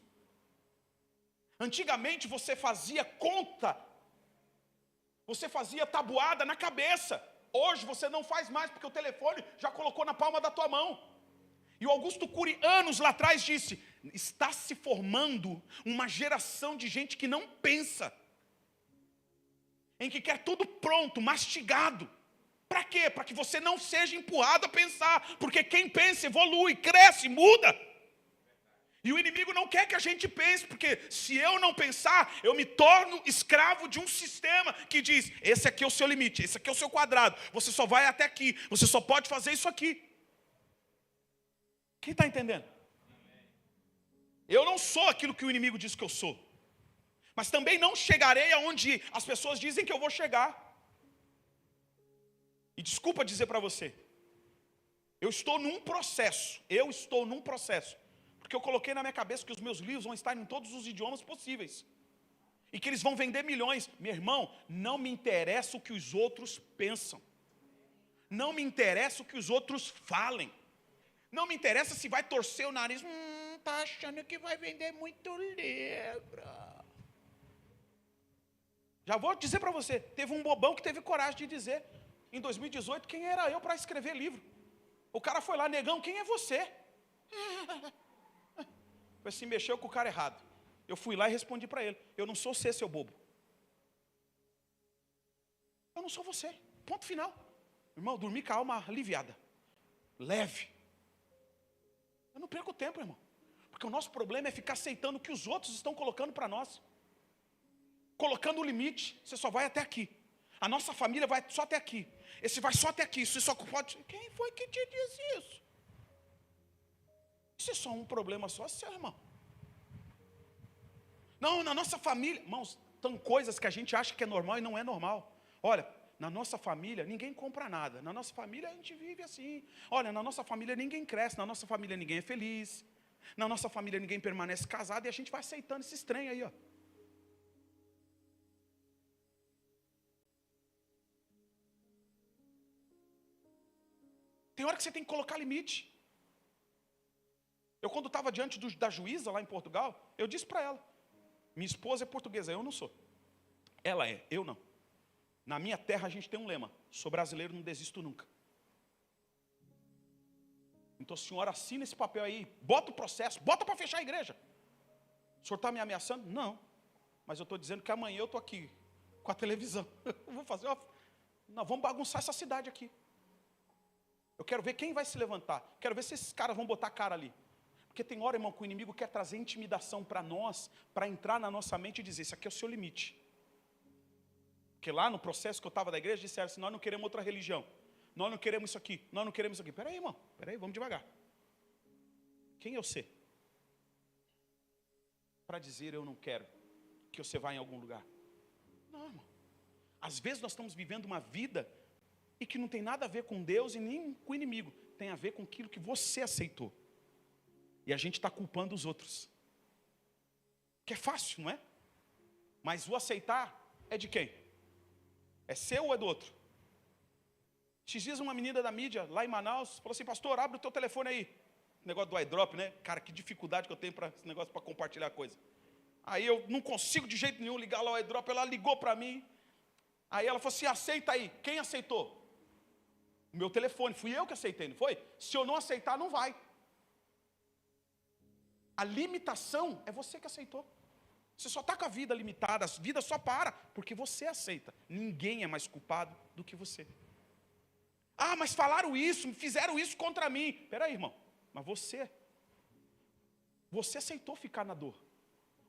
Antigamente você fazia conta, você fazia tabuada na cabeça. Hoje você não faz mais, porque o telefone já colocou na palma da tua mão. E o Augusto Cury, anos lá atrás, disse, está se formando uma geração de gente que não pensa, em que quer tudo pronto, mastigado. Para quê? Para que você não seja empurrado a pensar, porque quem pensa evolui, cresce, muda. E o inimigo não quer que a gente pense, porque se eu não pensar, eu me torno escravo de um sistema que diz, esse aqui é o seu limite, esse aqui é o seu quadrado, você só vai até aqui, você só pode fazer isso aqui. Quem está entendendo? Eu não sou aquilo que o inimigo diz que eu sou, mas também não chegarei aonde as pessoas dizem que eu vou chegar. E desculpa dizer para você, eu estou num processo, porque eu coloquei na minha cabeça que os meus livros vão estar em todos os idiomas possíveis, e que eles vão vender milhões. Meu irmão, não me interessa o que os outros pensam, não me interessa o que os outros falem, não me interessa se vai torcer o nariz, tá achando que vai vender muito livro. Já vou dizer para você, teve um bobão que teve coragem de dizer, em 2018, quem era eu para escrever livro? O cara foi lá, negão, quem é você? Se mexeu com o cara errado. Eu fui lá e respondi para ele, eu não sou você, seu bobo. Eu não sou você, ponto final. Irmão, dormi com a alma aliviada, leve. Eu não perco tempo, irmão. Porque o nosso problema é ficar aceitando o que os outros estão colocando para nós. Colocando o limite, você só vai até aqui. A nossa família vai só até aqui. Esse vai só até aqui, isso só pode... Quem foi que te disse isso? Isso é só um problema só, seu irmão. Não, na nossa família, irmãos, são coisas que a gente acha que é normal e não é normal. Olha, na nossa família ninguém compra nada. Na nossa família a gente vive assim. Olha, na nossa família ninguém cresce. Na nossa família ninguém é feliz. Na nossa família ninguém permanece casado. E a gente vai aceitando esse trem aí, ó. Tem hora que você tem que colocar limite. Eu, quando estava diante da juíza lá em Portugal, eu disse para ela: minha esposa é portuguesa, eu não sou. Ela é, eu não. Na minha terra a gente tem um lema: sou brasileiro, não desisto nunca. Então, senhora, assina esse papel aí, bota o processo, bota para fechar a igreja. O senhor está me ameaçando? Não. Mas eu estou dizendo que amanhã eu estou aqui, com a televisão. Eu vou fazer, nós vamos bagunçar essa cidade aqui. Eu quero ver quem vai se levantar. Quero ver se esses caras vão botar a cara ali. Porque tem hora, irmão, que o inimigo quer trazer intimidação para nós, para entrar na nossa mente e dizer: isso aqui é o seu limite. Porque lá no processo que eu estava da igreja, disseram assim: nós não queremos outra religião. Nós não queremos isso aqui. Nós não queremos isso aqui. Peraí, irmão. Peraí, vamos devagar. Quem é você? Para dizer eu não quero que você vá em algum lugar. Não, irmão. Às vezes nós estamos vivendo uma vida e que não tem nada a ver com Deus e nem com o inimigo. Tem a ver com aquilo que você aceitou. E a gente está culpando os outros. Que é fácil, não é? Mas o aceitar é de quem? É seu ou é do outro? Esses dias uma menina da mídia, lá em Manaus, falou assim: pastor, abre o teu telefone aí. Negócio do iDrop, né? Cara, que dificuldade que eu tenho para esse negócio, para compartilhar coisa. Aí eu não consigo de jeito nenhum ligar lá o iDrop. Ela ligou para mim. Aí ela falou assim: aceita aí. Quem aceitou? O meu telefone. Fui eu que aceitei, não foi? Se eu não aceitar, não vai. A limitação é você que aceitou. Você só está com a vida limitada, a vida só para porque você aceita. Ninguém é mais culpado do que você. Ah, mas falaram isso, fizeram isso contra mim. Espera aí, irmão. Mas você aceitou ficar na dor.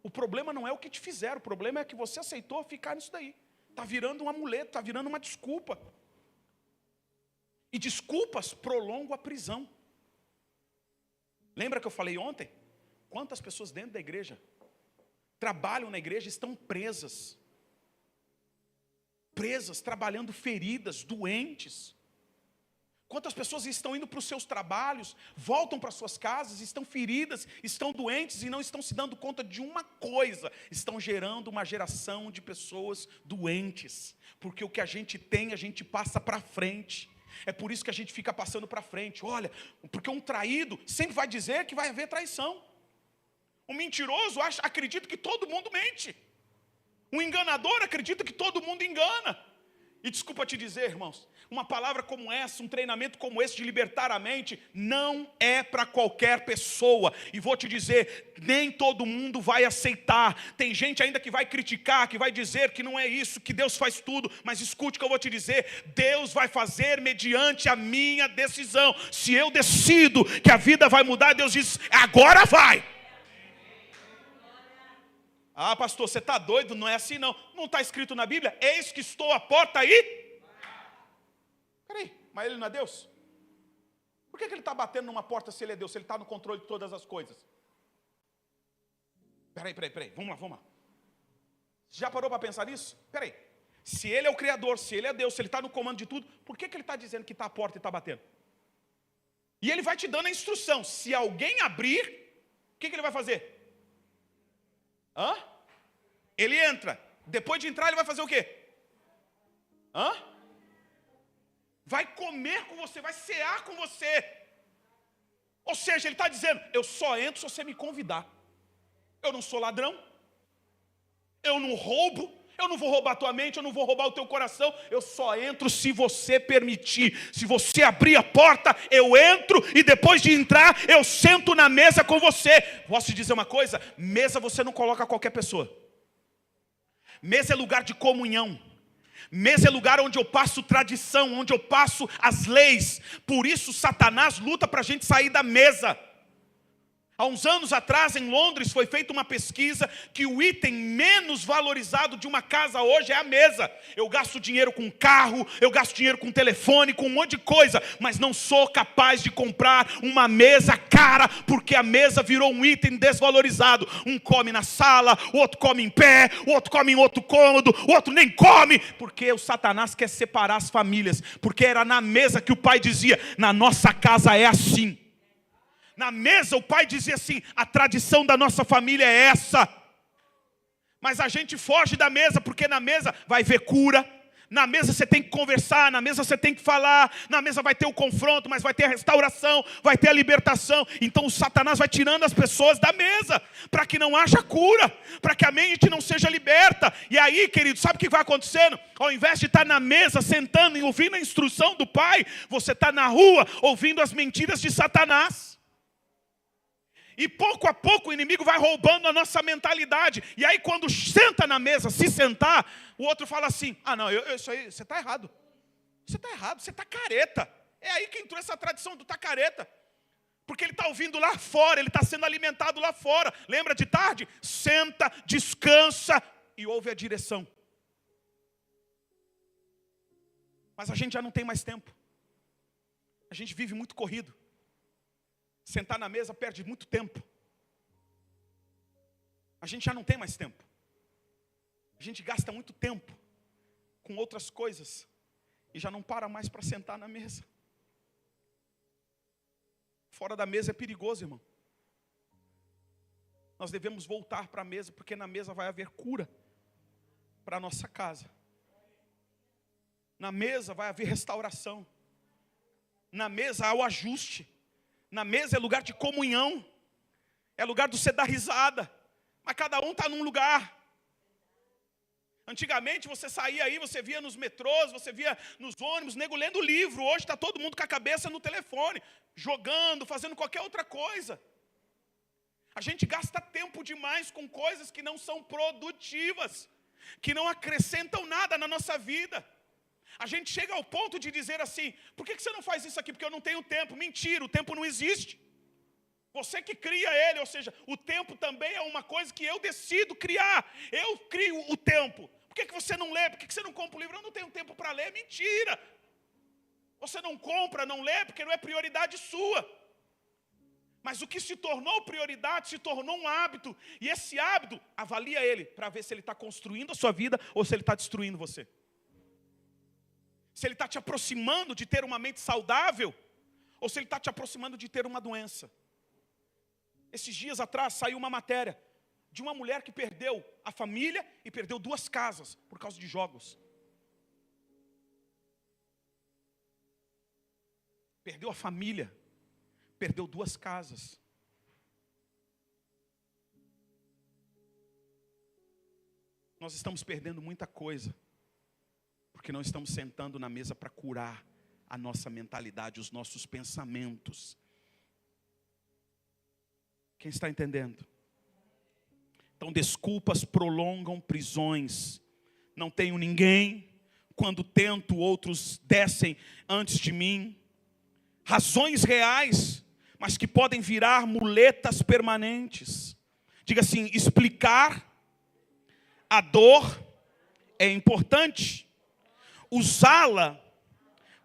O problema não é o que te fizeram, o problema é que você aceitou ficar nisso daí. Está virando um amuleto, está virando uma desculpa. E desculpas prolongam a prisão. Lembra que eu falei ontem? Quantas pessoas dentro da igreja trabalham na igreja e estão presas. Presas, trabalhando feridas, doentes. Quantas pessoas estão indo para os seus trabalhos, voltam para suas casas, estão feridas, estão doentes e não estão se dando conta de uma coisa: estão gerando uma geração de pessoas doentes. Porque o que a gente tem, a gente passa para frente. É por isso que a gente fica passando para frente. Olha, porque um traído sempre vai dizer que vai haver traição. Um mentiroso acredita que todo mundo mente. Um enganador acredita que todo mundo engana. E desculpa te dizer, irmãos, uma palavra como essa, um treinamento como esse de libertar a mente, não é para qualquer pessoa. E vou te dizer, nem todo mundo vai aceitar. Tem gente ainda que vai criticar, que vai dizer que não é isso, que Deus faz tudo. Mas escute o que eu vou te dizer: Deus vai fazer mediante a minha decisão. Se eu decido que a vida vai mudar, Deus diz: agora vai. Ah, pastor, você está doido? Não é assim não. Não está escrito na Bíblia? Eis que estou à porta aí. Peraí, mas ele não é Deus? Por que ele está batendo numa porta se ele é Deus? Se ele está no controle de todas as coisas? Peraí, vamos lá. Você já parou para pensar nisso? Peraí, se ele é o Criador, se ele é Deus, se ele está no comando de tudo, por que ele está dizendo que está à porta e está batendo? E ele vai te dando a instrução: se alguém abrir, o que ele vai fazer? Ele entra. Depois de entrar, ele vai fazer o quê? Vai comer com você, vai cear com você. Ou seja, ele está dizendo: eu só entro se você me convidar. Eu não sou ladrão, eu não roubo, eu não vou roubar a tua mente, eu não vou roubar o teu coração. Eu só entro se você permitir. Se você abrir a porta, eu entro, e depois de entrar, eu sento na mesa com você. Posso te dizer uma coisa? Mesa você não coloca qualquer pessoa. Mesa é lugar de comunhão. Mesa é lugar onde eu passo tradição, onde eu passo as leis. Por isso Satanás luta para a gente sair da mesa. Há uns anos atrás, em Londres, foi feita uma pesquisa que o item menos valorizado de uma casa hoje é a mesa. Eu gasto dinheiro com carro, eu gasto dinheiro com telefone, com um monte de coisa, mas não sou capaz de comprar uma mesa cara, porque a mesa virou um item desvalorizado. Um come na sala, o outro come em pé, o outro come em outro cômodo, o outro nem come, porque o Satanás quer separar as famílias, porque era na mesa que o pai dizia: na nossa casa é assim. Na mesa o pai dizia assim: a tradição da nossa família é essa. Mas a gente foge da mesa, porque na mesa vai ver cura. Na mesa você tem que conversar, na mesa você tem que falar. Na mesa vai ter o confronto, mas vai ter a restauração, vai ter a libertação. Então o Satanás vai tirando as pessoas da mesa, para que não haja cura, para que a mente não seja liberta. E aí, querido, sabe o que vai acontecendo? Ao invés de estar na mesa, sentando e ouvindo a instrução do pai, você está na rua, ouvindo as mentiras de Satanás. E pouco a pouco o inimigo vai roubando a nossa mentalidade. E aí quando senta na mesa, se sentar, o outro fala assim: ah não, isso aí, você está errado. Você está errado, você está careta. É aí que entrou essa tradição do tá careta. Porque ele está ouvindo lá fora, ele está sendo alimentado lá fora. Lembra de tarde? Senta, descansa e ouve a direção. Mas a gente já não tem mais tempo. A gente vive muito corrido. Sentar na mesa perde muito tempo. A gente já não tem mais tempo. A gente gasta muito tempo com outras coisas e já não para mais para sentar na mesa. Fora da mesa é perigoso, irmão. Nós devemos voltar para a mesa, porque na mesa vai haver cura para a nossa casa. Na mesa vai haver restauração. Na mesa há o ajuste. Na mesa é lugar de comunhão, é lugar de você dar risada, mas cada um está num lugar. Antigamente você saía aí, você via nos metrôs, você via nos ônibus, nego lendo livro. Hoje está todo mundo com a cabeça no telefone, jogando, fazendo qualquer outra coisa. A gente gasta tempo demais com coisas que não são produtivas, que não acrescentam nada na nossa vida. A gente chega ao ponto de dizer assim: por que você não faz isso aqui? Porque eu não tenho tempo. Mentira, o tempo não existe. Você que cria ele, ou seja, o tempo também é uma coisa que eu decido criar. Eu crio o tempo. Por que você não lê? Por que você não compra o livro? Eu não tenho tempo para ler. Mentira. Você não compra, não lê, porque não é prioridade sua. Mas o que se tornou prioridade, se tornou um hábito. E esse hábito, avalia ele, para ver se ele está construindo a sua vida ou se ele está destruindo você. Se ele está te aproximando de ter uma mente saudável, ou se ele está te aproximando de ter uma doença. Esses dias atrás saiu uma matéria de uma mulher que perdeu a família e perdeu 2 casas por causa de jogos. Perdeu a família, perdeu 2 casas. Nós estamos perdendo muita coisa, porque não estamos sentando na mesa para curar a nossa mentalidade, os nossos pensamentos. Quem está entendendo? Então, desculpas prolongam prisões. Não tenho ninguém. Quando tento, outros descem antes de mim. Razões reais, mas que podem virar muletas permanentes. Diga assim: explicar a dor é importante. Usá-la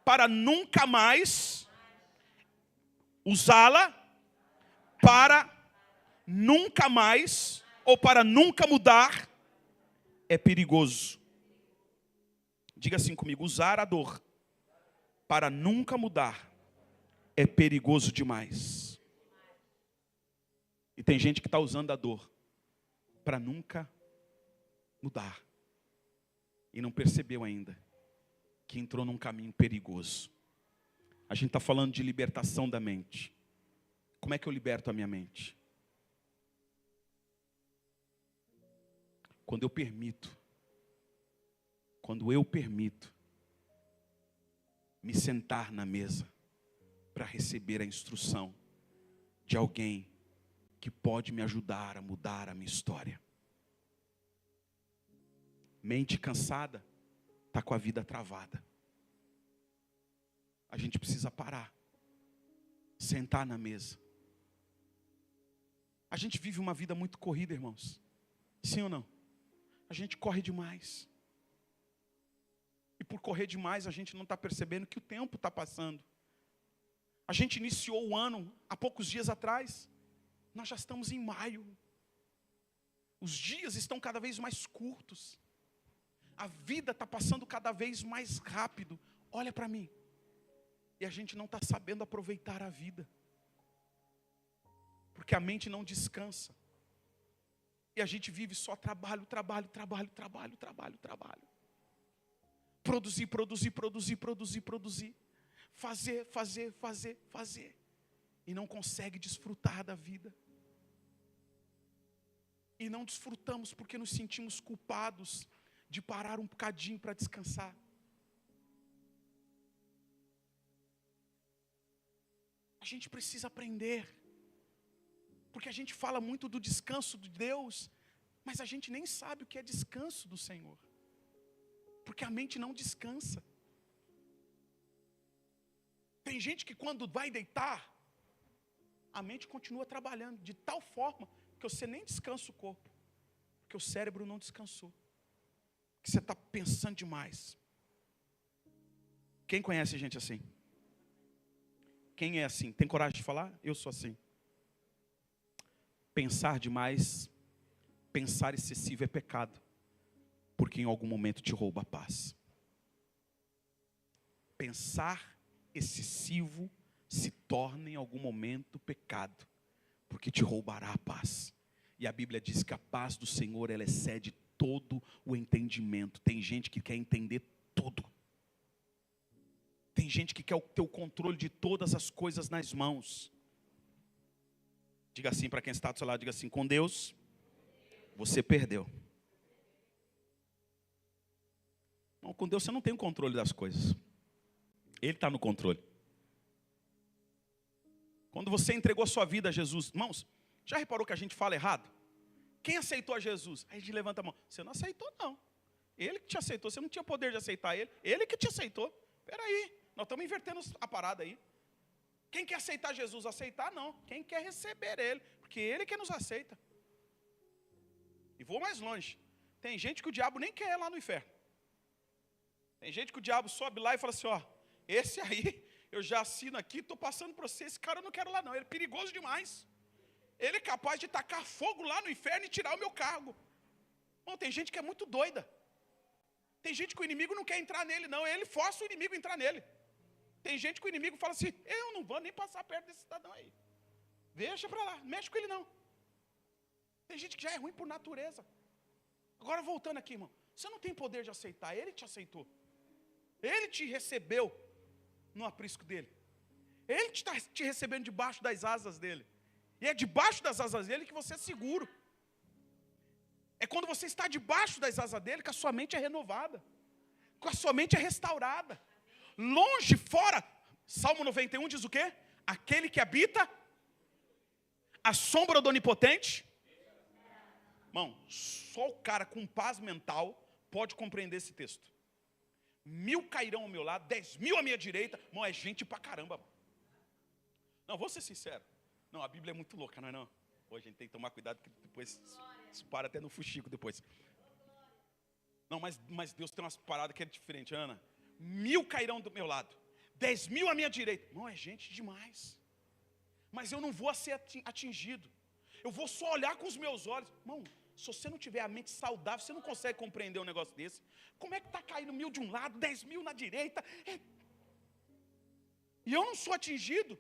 para nunca mais, usá-la para nunca mais, ou para nunca mudar, é perigoso. Diga assim comigo: usar a dor para nunca mudar é perigoso demais. E tem gente que está usando a dor para nunca mudar e não percebeu ainda que entrou num caminho perigoso. A gente está falando de libertação da mente. Como é que eu liberto a minha mente? Quando eu permito me sentar na mesa para receber a instrução de alguém que pode me ajudar a mudar a minha história. Mente cansada está com a vida travada. A gente precisa parar, sentar na mesa A gente vive uma vida muito corrida, irmãos. Sim ou não? A gente corre demais. E por correr demais, a gente não está percebendo que o tempo está passando. A gente iniciou o ano há poucos dias atrás. Nós já estamos em maio. Os dias estão cada vez mais curtos. A vida está passando cada vez mais rápido. Olha para mim. E a gente não está sabendo aproveitar a vida. Porque a mente não descansa. E a gente vive só trabalho. Produzir. Fazer. E não consegue desfrutar da vida. E não desfrutamos porque nos sentimos culpados de parar um bocadinho para descansar. A gente precisa aprender. Porque a gente fala muito do descanso de Deus, mas a gente nem sabe o que é descanso do Senhor. Porque a mente não descansa. Tem gente que quando vai deitar, a mente continua trabalhando de tal forma que você nem descansa o corpo. Porque o cérebro não descansou. Que você está pensando demais. Quem conhece gente assim? Quem é assim? Tem coragem de falar? Eu sou assim. Pensar demais, pensar excessivo é pecado. Porque em algum momento te rouba a paz. Pensar excessivo se torna em algum momento pecado. Porque te roubará a paz. E a Bíblia diz que a paz do Senhor, ela excede todo o entendimento. Tem gente que quer entender tudo. Tem gente que quer ter o controle de todas as coisas nas mãos. Diga assim para quem está do seu lado, diga assim: com Deus, você perdeu. Não, com Deus você não tem o controle das coisas. Ele está no controle. Quando você entregou a sua vida a Jesus, irmãos, já reparou que a gente fala errado? Quem aceitou a Jesus? Aí a gente levanta a mão. Você não aceitou, não. Ele que te aceitou. Você não tinha poder de aceitar ele. Ele que te aceitou. Espera aí. Nós estamos invertendo a parada aí. Quem quer aceitar Jesus? Aceitar, não. Quem quer receber ele. Porque ele que nos aceita. E vou mais longe. Tem gente que o diabo nem quer ir lá no inferno. Tem gente que o diabo sobe lá e fala assim, ó, esse aí, eu já assino aqui, estou passando para você, esse cara eu não quero lá não, ele é perigoso demais. Ele é capaz de tacar fogo lá no inferno e tirar o meu cargo. Bom, tem gente que é muito doida. Tem gente que o inimigo não quer entrar nele não, ele força o inimigo a entrar nele. Tem gente que o inimigo fala assim, eu não vou nem passar perto desse cidadão aí. Deixa para lá, não mexe com ele não. Tem gente que já é ruim por natureza. Agora voltando aqui, irmão, você não tem poder de aceitar, ele te aceitou. Ele te recebeu no aprisco dele. Ele está te recebendo debaixo das asas dele. E é debaixo das asas dele que você é seguro. É quando você está debaixo das asas dele que a sua mente é renovada. Que a sua mente é restaurada. Longe, fora. Salmo 91 diz o quê? Aquele que habita a sombra do Onipotente. Irmão, só o cara com paz mental pode compreender esse texto. 1000 cairão ao meu lado, 10.000 à minha direita. Irmão, é gente pra caramba. Não, vou ser sincero. Não, a Bíblia é muito louca, não é não? Hoje a gente tem que tomar cuidado, porque depois isso para até no fuxico depois. Não, mas Deus tem umas paradas que é diferente, Ana. 1000 cairão do meu lado, 10.000 à minha direita. Irmão, é gente demais. Mas eu não vou ser atingido. Eu vou só olhar com os meus olhos. Irmão, se você não tiver a mente saudável, você não consegue compreender um negócio desse. Como é que está caindo 1000 de um lado, 10.000 na direita? E eu não sou atingido.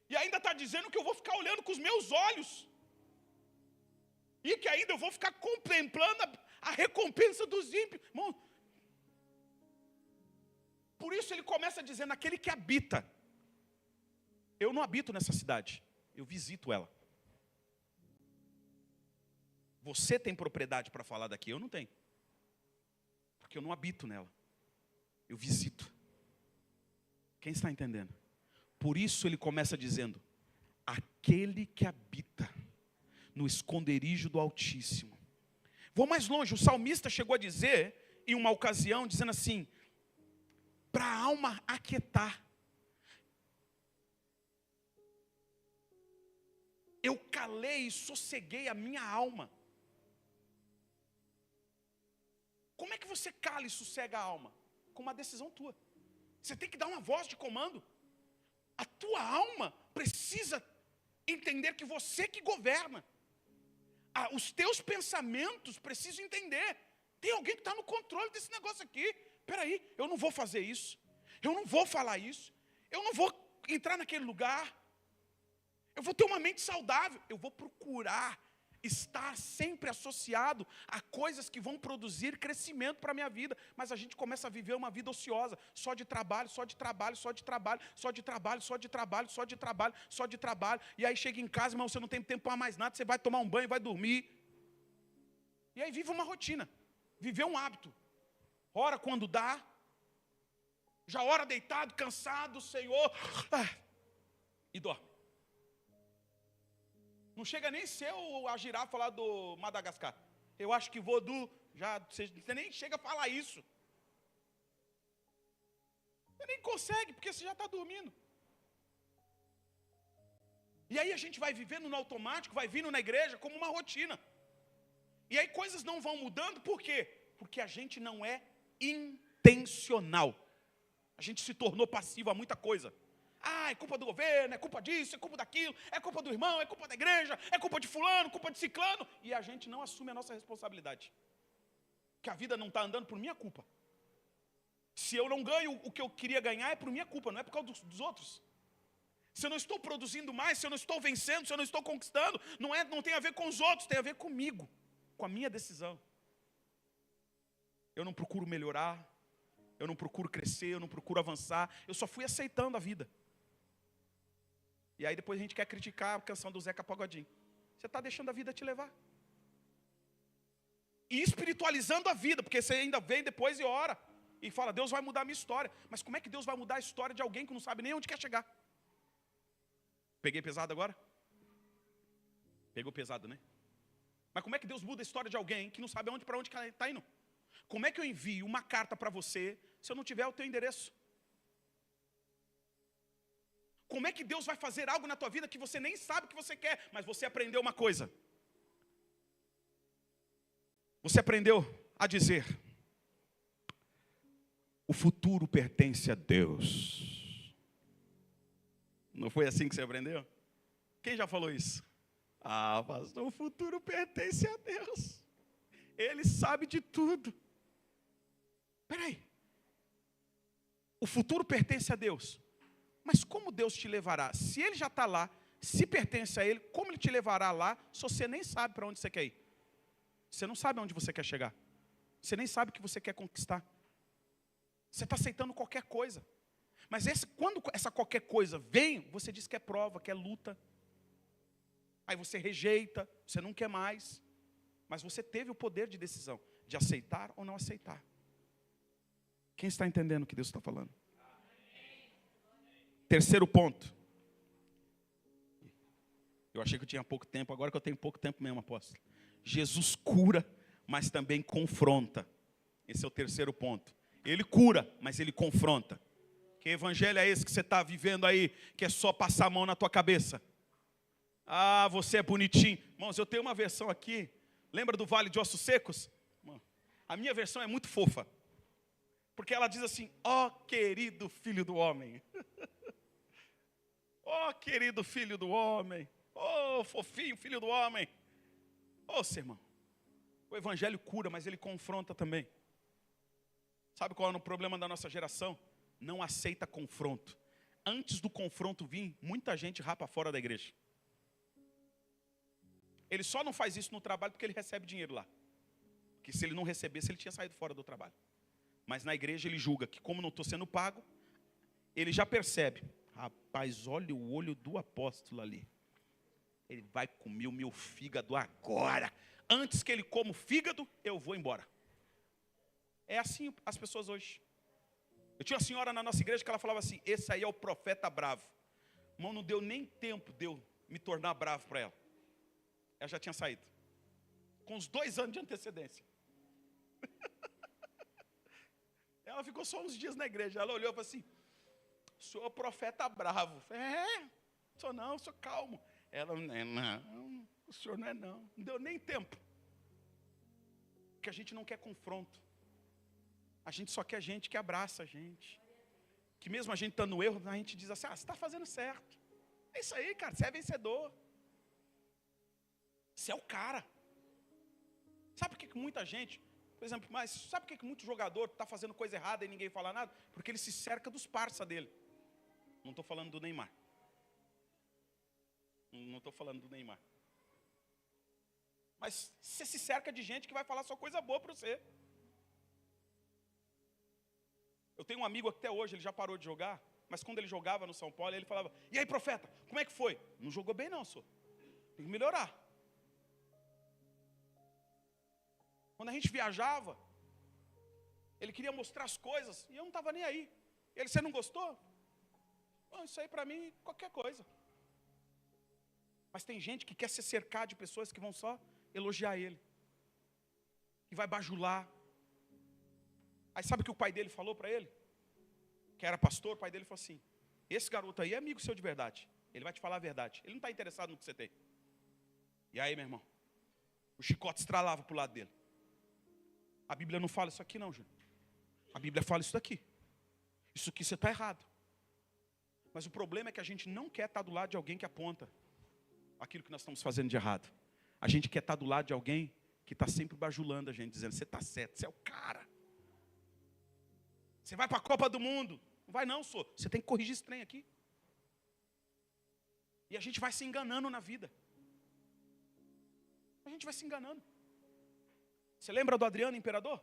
E ainda está dizendo que eu vou ficar olhando com os meus olhos. E que ainda eu vou ficar contemplando a recompensa dos ímpios. Irmão, por isso ele começa dizendo, aquele que habita. Eu não habito nessa cidade, eu visito ela. Você tem propriedade para falar daqui, eu não tenho. Porque eu não habito nela. Eu visito. Quem está entendendo? Por isso ele começa dizendo, aquele que habita no esconderijo do Altíssimo. Vou mais longe, o salmista chegou a dizer, em uma ocasião, dizendo assim, para a alma aquietar. eu calei e sosseguei a minha alma. Como é que você cala e sossega a alma? Com uma decisão tua. Você tem que dar uma voz de comando. A tua alma precisa entender que você que governa. Os teus pensamentos precisam entender. Tem alguém que está no controle desse negócio aqui. Espera aí, eu não vou fazer isso. Eu não vou falar isso. Eu não vou entrar naquele lugar. Eu vou ter uma mente saudável. Eu vou procurar estar sempre associado a coisas que vão produzir crescimento para a minha vida. Mas a gente começa a viver uma vida ociosa, só de trabalho, só de trabalho, só de trabalho, só de trabalho, só de trabalho, só de trabalho, só de trabalho. E aí chega em casa, mas você não tem tempo para mais nada, você vai tomar um banho, vai dormir. E aí vive uma rotina, viver um hábito. Ora quando dá, já ora deitado, cansado, Senhor, e dorme. Não chega nem ser a girafa lá do Madagascar. Eu acho que vou do... Você nem chega a falar isso. Você nem consegue, porque você já está dormindo. E aí a gente vai vivendo no automático, vai vindo na igreja como uma rotina. E aí coisas não vão mudando, por quê? Porque a gente não é intencional. A gente se tornou passivo a muita coisa. É culpa do governo, é culpa disso, é culpa daquilo, é culpa do irmão, é culpa da igreja, é culpa de fulano, culpa de ciclano. E a gente não assume a nossa responsabilidade. Que a vida não está andando por minha culpa. Se eu não ganho o que eu queria ganhar, é por minha culpa, não é por causa dos outros. Se eu não estou produzindo mais, se eu não estou vencendo, se eu não estou conquistando, não tem a ver com os outros, tem a ver comigo, com a minha decisão. Eu não procuro melhorar, eu não procuro crescer, eu não procuro avançar, eu só fui aceitando a vida. E aí depois a gente quer criticar a canção do Zeca Pagodinho. Você está deixando a vida te levar. E espiritualizando a vida, porque você ainda vem depois e ora. E fala, Deus vai mudar a minha história. Mas como é que Deus vai mudar a história de alguém que não sabe nem onde quer chegar? Peguei pesado agora? Pegou pesado, né? Mas como é que Deus muda a história de alguém que não sabe para onde está indo? Como é que eu envio uma carta para você se eu não tiver o teu endereço? Como é que Deus vai fazer algo na tua vida que você nem sabe que você quer, mas você aprendeu uma coisa? Você aprendeu a dizer: o futuro pertence a Deus. Não foi assim que você aprendeu? Quem já falou isso? Pastor, o futuro pertence a Deus. Ele sabe de tudo. Espera aí. O futuro pertence a Deus. Mas como Deus te levará? Se Ele já está lá, se pertence a Ele, como Ele te levará lá, se você nem sabe para onde você quer ir? Você não sabe aonde você quer chegar. Você nem sabe o que você quer conquistar. Você está aceitando qualquer coisa. Mas quando essa qualquer coisa vem, você diz que é prova, que é luta. Aí você rejeita, você não quer mais. Mas você teve o poder de decisão, de aceitar ou não aceitar. Quem está entendendo o que Deus está falando? Terceiro ponto. Eu achei que eu tinha pouco tempo, agora que eu tenho pouco tempo mesmo, apóstolo. Jesus cura, mas também confronta. Esse é o terceiro ponto. Ele cura, mas ele confronta. Que evangelho é esse que você está vivendo aí, que é só passar a mão na tua cabeça? Você é bonitinho. Irmãos, eu tenho uma versão aqui. Lembra do Vale de Ossos Secos? A minha versão é muito fofa. Porque ela diz assim: ó querido filho do homem. Ó querido filho do homem. Ó fofinho filho do homem. Irmão, o evangelho cura, mas ele confronta também. Sabe qual é o problema da nossa geração? Não aceita confronto. Antes do confronto vir, muita gente rapa fora da igreja. Ele só não faz isso no trabalho porque ele recebe dinheiro lá. Porque se ele não recebesse, ele tinha saído fora do trabalho. Mas na igreja ele julga que como não estou sendo pago, ele já percebe. Rapaz, olha o olho do apóstolo ali. Ele vai comer o meu fígado agora. Antes que ele coma o fígado, eu vou embora. É assim as pessoas hoje. Eu tinha uma senhora na nossa igreja que ela falava assim: esse aí é o profeta bravo. Irmão, não deu nem tempo de eu me tornar bravo para ela. Ela já tinha saído. Com uns 2 anos de antecedência. Ela ficou só uns dias na igreja. Ela olhou e falou assim: o senhor é o profeta bravo. Sou não, sou calmo. Ela não é, não. O senhor não é, não. Não deu nem tempo. Porque a gente não quer confronto. A gente só quer gente que abraça a gente. Que mesmo a gente estando no erro, a gente diz assim, você está fazendo certo. É isso aí, cara, você é vencedor. Você é o cara. Sabe por que muita gente, por exemplo, mas sabe por que muito jogador está fazendo coisa errada e ninguém fala nada? Porque ele se cerca dos parça dele. Não estou falando do Neymar. Não estou falando do Neymar. Mas você se cerca de gente que vai falar só coisa boa para você. Eu tenho um amigo até hoje, ele já parou de jogar, mas quando ele jogava no São Paulo, ele falava, e aí, profeta, como é que foi? Não jogou bem não, senhor. Tem que melhorar. Quando a gente viajava, ele queria mostrar as coisas, e eu não estava nem aí. Ele, você não gostou? Isso aí para mim, qualquer coisa. Mas tem gente que quer se cercar de pessoas que vão só elogiar ele. Que vai bajular. Aí sabe o que o pai dele falou para ele? Que era pastor, o pai dele falou assim, esse garoto aí é amigo seu de verdade. Ele vai te falar a verdade. Ele não está interessado no que você tem. E aí, meu irmão? O chicote estralava para o lado dele. A Bíblia não fala isso aqui não, Júnior. A Bíblia fala isso daqui. Isso aqui você está errado. Mas o problema é que a gente não quer estar do lado de alguém que aponta aquilo que nós estamos fazendo de errado. A gente quer estar do lado de alguém que está sempre bajulando a gente, dizendo, você está certo, você é o cara. Você vai para a Copa do Mundo. Não vai não, senhor. Você tem que corrigir esse trem aqui. E a gente vai se enganando na vida. A gente vai se enganando. Você lembra do Adriano Imperador?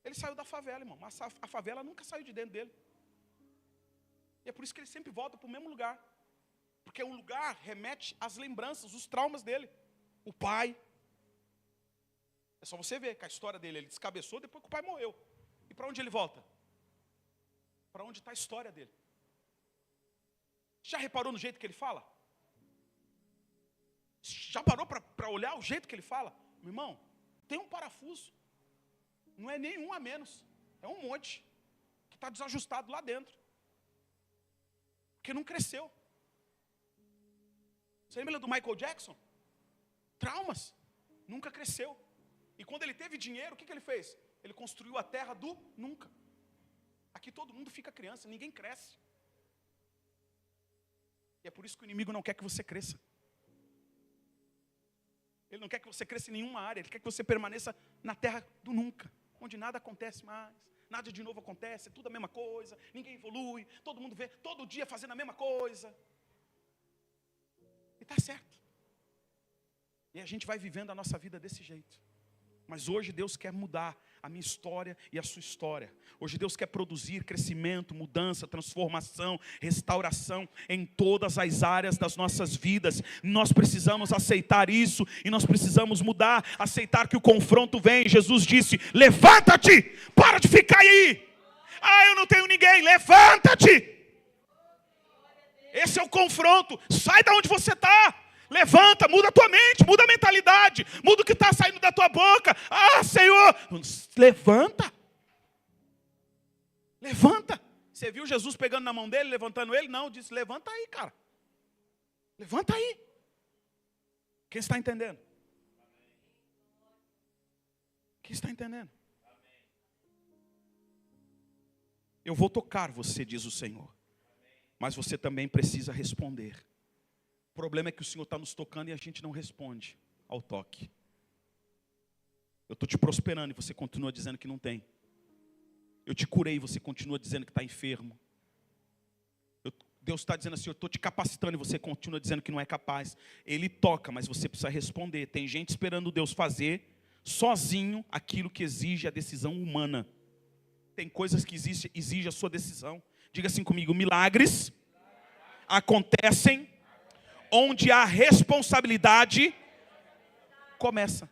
Ele saiu da favela, irmão. Mas a favela nunca saiu de dentro dele. E é por isso que ele sempre volta para o mesmo lugar. Porque o lugar remete às lembranças, os traumas dele. O pai. É só você ver que a história dele, ele descabeçou depois que o pai morreu. E para onde ele volta? Para onde está a história dele. Já reparou no jeito que ele fala? Já parou para olhar o jeito que ele fala? Meu irmão, tem um parafuso. Não é nenhum a menos. É um monte. Que está desajustado lá dentro. Porque não cresceu. Você lembra do Michael Jackson? Traumas. Nunca cresceu. E quando ele teve dinheiro, o que ele fez? Ele construiu a terra do nunca. Aqui todo mundo fica criança, ninguém cresce. E é por isso que o inimigo não quer que você cresça. Ele não quer que você cresça em nenhuma área. Ele quer que você permaneça na terra do nunca. Onde nada acontece mais. Nada de novo acontece, é tudo a mesma coisa. Ninguém evolui, todo mundo vê, todo dia fazendo a mesma coisa. E está certo. E a gente vai vivendo a nossa vida desse jeito. Mas hoje Deus quer mudar a minha história e a sua história. Hoje Deus quer produzir crescimento, mudança, transformação, restauração em todas as áreas das nossas vidas. Nós precisamos aceitar isso e nós precisamos mudar, aceitar que o confronto vem. Jesus disse, levanta-te, para de ficar aí. Eu não tenho ninguém, levanta-te. Esse é o confronto, sai da onde você está. Levanta, muda a tua mente, muda a mentalidade, muda o que está saindo da tua boca. Senhor, levanta. Levanta. Você viu Jesus pegando na mão dele, levantando ele? Não, disse, levanta aí, cara. Levanta aí. Quem está entendendo? Quem está entendendo? Eu vou tocar você, diz o Senhor. Mas você também precisa responder. O problema é que o Senhor está nos tocando e a gente não responde ao toque. Eu estou te prosperando e você continua dizendo que não tem. Eu te curei e você continua dizendo que está enfermo. Deus está dizendo assim, eu estou te capacitando e você continua dizendo que não é capaz. Ele toca, mas você precisa responder. Tem gente esperando Deus fazer sozinho aquilo que exige a decisão humana. Tem coisas que exigem a sua decisão. Diga assim comigo, milagres acontecem onde a responsabilidade começa.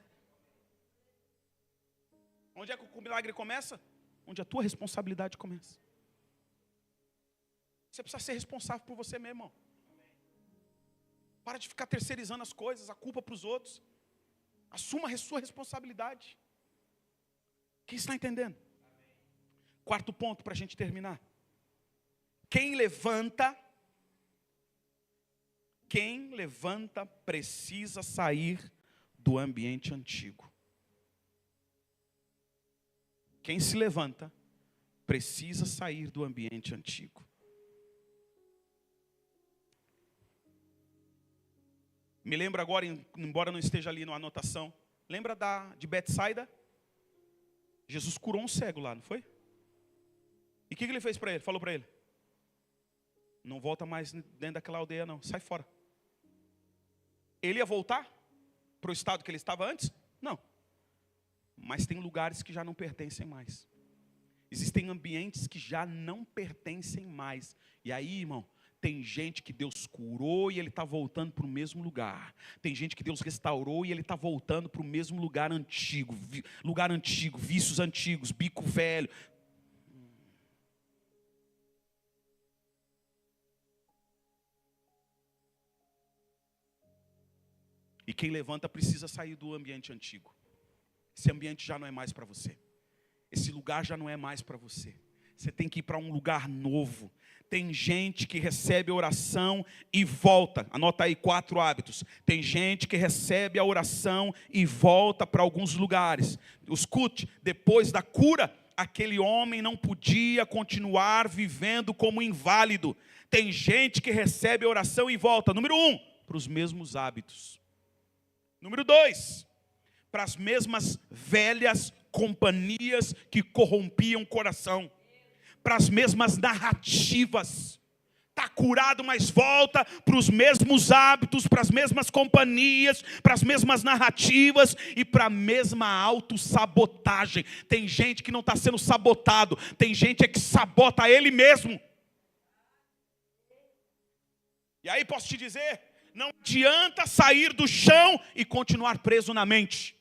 Onde é que o milagre começa? Onde a tua responsabilidade começa. Você precisa ser responsável por você mesmo. Para de ficar terceirizando as coisas, a culpa para os outros. Assuma a sua responsabilidade. Quem está entendendo? Quarto ponto para a gente terminar. Quem levanta quem levanta precisa sair do ambiente antigo. Quem se levanta precisa sair do ambiente antigo. Me lembra agora, embora não esteja ali na anotação, lembra de Betsaida? Jesus curou um cego lá, não foi? E o que ele fez para ele? Falou para ele: não volta mais dentro daquela aldeia não, sai fora. Ele ia voltar para o estado que ele estava antes? Não. Mas tem lugares que já não pertencem mais. Existem ambientes que já não pertencem mais. E aí, irmão, tem gente que Deus curou e ele está voltando para o mesmo lugar. Tem gente que Deus restaurou e ele está voltando para o mesmo lugar antigo. Lugar antigo, vícios antigos, bico velho. E quem levanta precisa sair do ambiente antigo. Esse ambiente já não é mais para você. Esse lugar já não é mais para você. Você tem que ir para um lugar novo. Tem gente que recebe a oração e volta. Anota aí 4 hábitos. Tem gente que recebe a oração e volta para alguns lugares. Escute, depois da cura, aquele homem não podia continuar vivendo como inválido. Tem gente que recebe a oração e volta. Número 1, para os mesmos hábitos. Número 2, para as mesmas velhas companhias que corrompiam o coração. Para as mesmas narrativas. Está curado, mas volta para os mesmos hábitos, para as mesmas companhias, para as mesmas narrativas e para a mesma autossabotagem. Tem gente que não está sendo sabotado, tem gente que sabota ele mesmo. E aí posso te dizer, não adianta sair do chão e continuar preso na mente.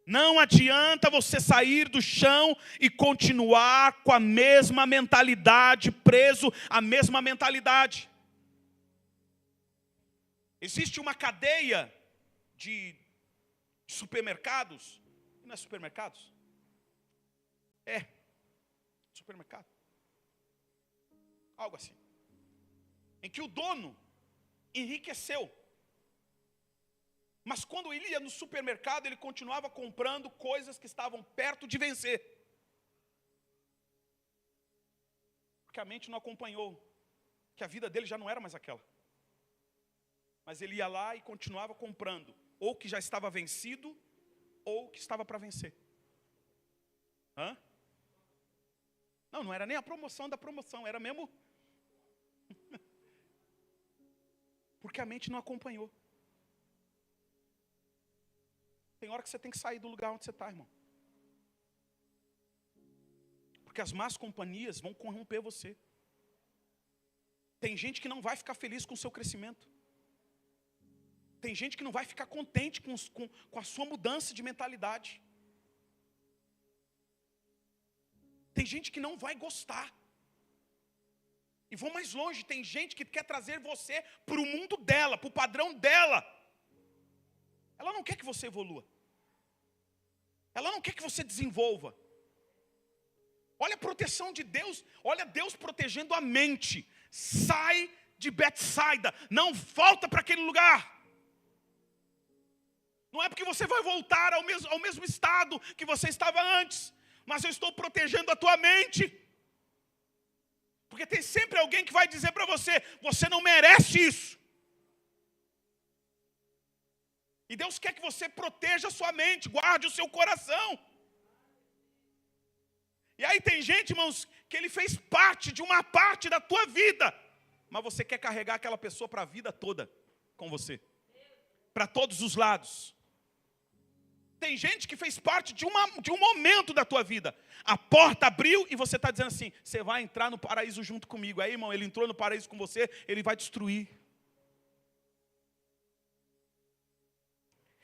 Não adianta você sair do chão e continuar com a mesma mentalidade, preso à mesma mentalidade. Existe uma cadeia de supermercados. Não é supermercados? É, supermercado. Algo assim. Em que o dono enriqueceu. Mas quando ele ia no supermercado, ele continuava comprando coisas que estavam perto de vencer. Porque a mente não acompanhou, que a vida dele já não era mais aquela. Mas ele ia lá e continuava comprando, ou que já estava vencido, ou que estava para vencer. Hã? Não era nem a promoção da promoção, era mesmo... Porque a mente não acompanhou. Tem hora que você tem que sair do lugar onde você está, irmão. Porque as más companhias vão corromper você. Tem gente que não vai ficar feliz com o seu crescimento. Tem gente que não vai ficar contente com a sua mudança de mentalidade. Tem gente que não vai gostar. E vou mais longe, tem gente que quer trazer você para o mundo dela, para o padrão dela. Ela não quer que você evolua. Ela não quer que você desenvolva. Olha a proteção de Deus. Olha Deus protegendo a mente. Sai de Betsaida. Não volta para aquele lugar. Não é porque você vai voltar ao mesmo estado que você estava antes. Mas eu estou protegendo a tua mente. Porque tem sempre alguém que vai dizer para você: você não merece isso. E Deus quer que você proteja a sua mente, guarde o seu coração. E aí tem gente, irmãos, que ele fez parte de uma parte da tua vida, mas você quer carregar aquela pessoa para a vida toda com você. Para todos os lados. Tem gente que fez parte de um momento da tua vida. A porta abriu e você está dizendo assim: você vai entrar no paraíso junto comigo. Aí, irmão, ele entrou no paraíso com você, ele vai destruir.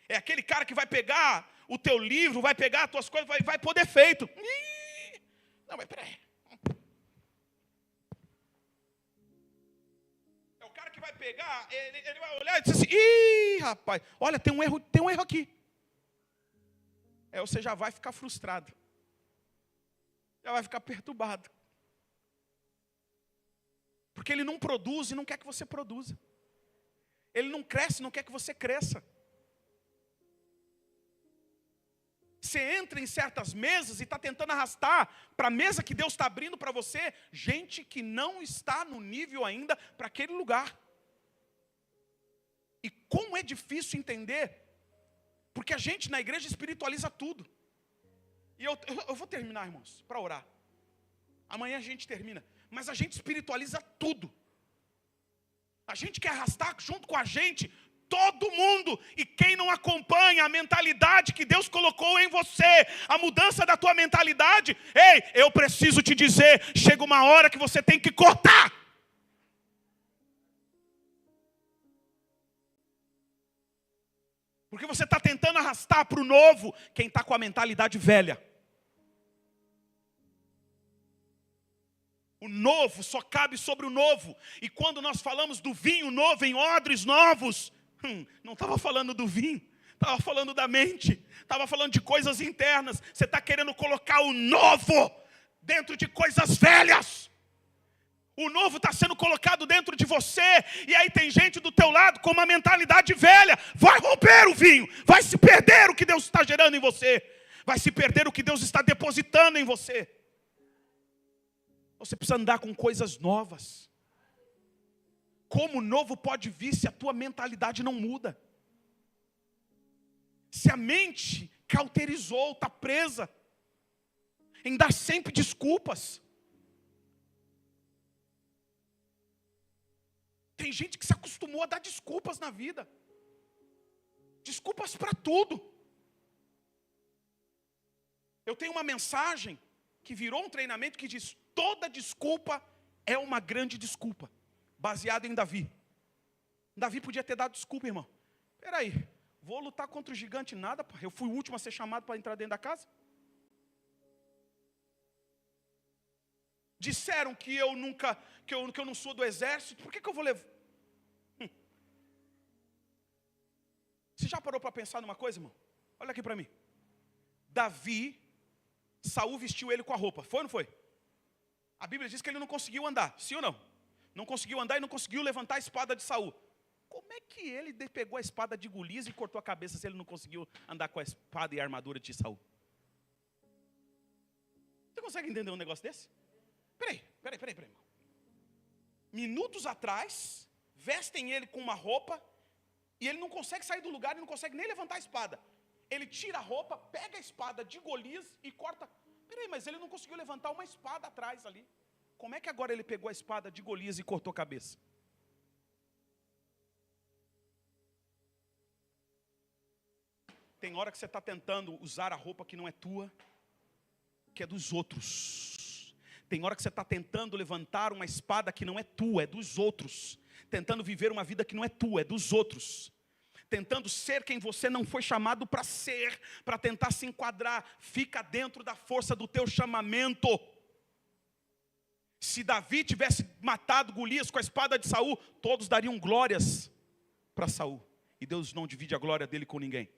É aquele cara que vai pegar o teu livro, vai pegar as tuas coisas, vai pôr defeito. Não, mas peraí. É o cara que vai pegar, ele vai olhar e dizer assim: ih, rapaz, olha, tem um erro aqui. Aí você já vai ficar frustrado. Já vai ficar perturbado. Porque Ele não produz e não quer que você produza. Ele não cresce e não quer que você cresça. Você entra em certas mesas e está tentando arrastar para a mesa que Deus está abrindo para você, gente que não está no nível ainda para aquele lugar. E como é difícil entender, porque a gente na igreja espiritualiza tudo. E eu vou terminar, irmãos, para orar. Amanhã a gente termina. Mas a gente espiritualiza tudo. A gente quer arrastar junto com a gente todo mundo. E quem não acompanha a mentalidade que Deus colocou em você, a mudança da tua mentalidade, ei, eu preciso te dizer, chega uma hora que você tem que cortar. Porque você está tentando arrastar para o novo quem está com a mentalidade velha. O novo só cabe sobre o novo. E quando nós falamos do vinho novo em odres novos, não estava falando do vinho, estava falando da mente, estava falando de coisas internas. Você está querendo colocar o novo dentro de coisas velhas. O novo está sendo colocado dentro de você. E aí tem gente do teu lado com uma mentalidade velha. Vai romper o vinho. Vai se perder o que Deus está gerando em você. Vai se perder o que Deus está depositando em você. Você precisa andar com coisas novas. Como o novo pode vir se a tua mentalidade não muda? Se a mente cauterizou, está presa em dar sempre desculpas. Tem gente que se acostumou a dar desculpas na vida. Desculpas para tudo. Eu tenho uma mensagem que virou um treinamento que diz: toda desculpa é uma grande desculpa. Baseado em Davi. Davi podia ter dado desculpa, irmão. Espera aí, vou lutar contra o gigante nada, pá. Eu fui o último a ser chamado para entrar dentro da casa. Disseram que eu não sou do exército. Por que eu vou levar? Você já parou para pensar numa coisa, irmão? Olha aqui para mim. Davi, Saul vestiu ele com a roupa. Foi ou não foi? A Bíblia diz que ele não conseguiu andar. Sim ou não? Não conseguiu andar e não conseguiu levantar a espada de Saul. Como é que ele pegou a espada de Golias e cortou a cabeça se ele não conseguiu andar com a espada e a armadura de Saul? Você consegue entender um negócio desse? Peraí, irmão. Minutos atrás, vestem ele com uma roupa e ele não consegue sair do lugar e não consegue nem levantar a espada. Ele tira a roupa, pega a espada de Golias e corta. Peraí, mas ele não conseguiu levantar uma espada atrás ali. Como é que agora ele pegou a espada de Golias e cortou a cabeça? Tem hora que você está tentando usar a roupa que não é tua, que é dos outros. Tem hora que você está tentando levantar uma espada que não é tua, é dos outros. Tentando viver uma vida que não é tua, é dos outros. Tentando ser quem você não foi chamado para ser, para tentar se enquadrar. Fica dentro da força do teu chamamento. Se Davi tivesse matado Golias com a espada de Saul, todos dariam glórias para Saul. E Deus não divide a glória dele com ninguém.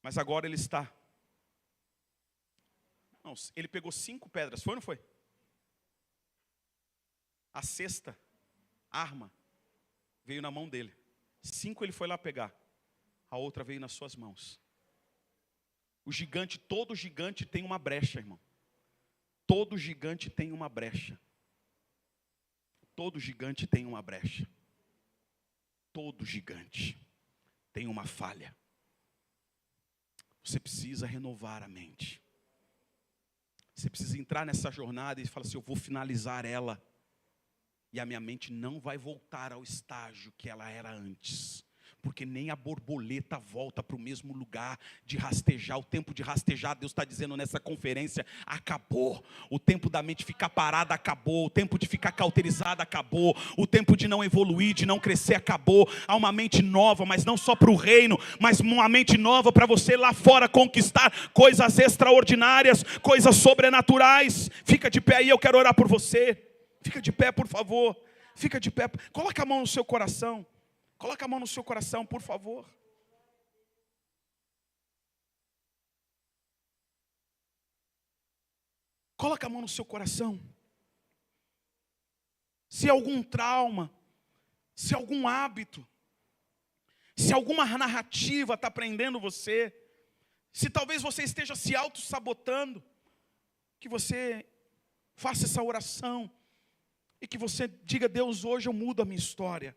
Mas agora ele está. Não, ele pegou 5 pedras, foi ou não foi? A sexta arma veio na mão dele. 5 ele foi lá pegar. A outra veio nas suas mãos. O gigante, todo gigante tem uma brecha, irmão. Todo gigante tem uma brecha. Todo gigante tem uma brecha. Todo gigante tem uma falha. Você precisa renovar a mente. Você precisa entrar nessa jornada e falar assim: eu vou finalizar ela. E a minha mente não vai voltar ao estágio que ela era antes. Porque nem a borboleta volta para o mesmo lugar de rastejar. O tempo de rastejar, Deus está dizendo nessa conferência, acabou. O tempo da mente ficar parada acabou. O tempo de ficar cauterizada acabou. O tempo de não evoluir, de não crescer acabou. Há uma mente nova, mas não só para o reino, mas uma mente nova para você lá fora conquistar coisas extraordinárias, coisas sobrenaturais. Fica de pé aí, eu quero orar por você. Fica de pé, por favor. Fica de pé. Coloca a mão no seu coração. Coloca a mão no seu coração, por favor. Coloca a mão no seu coração. Se algum trauma, se algum hábito, se alguma narrativa está prendendo você, se talvez você esteja se auto-sabotando, que você faça essa oração e que você diga: Deus, hoje eu mudo a minha história.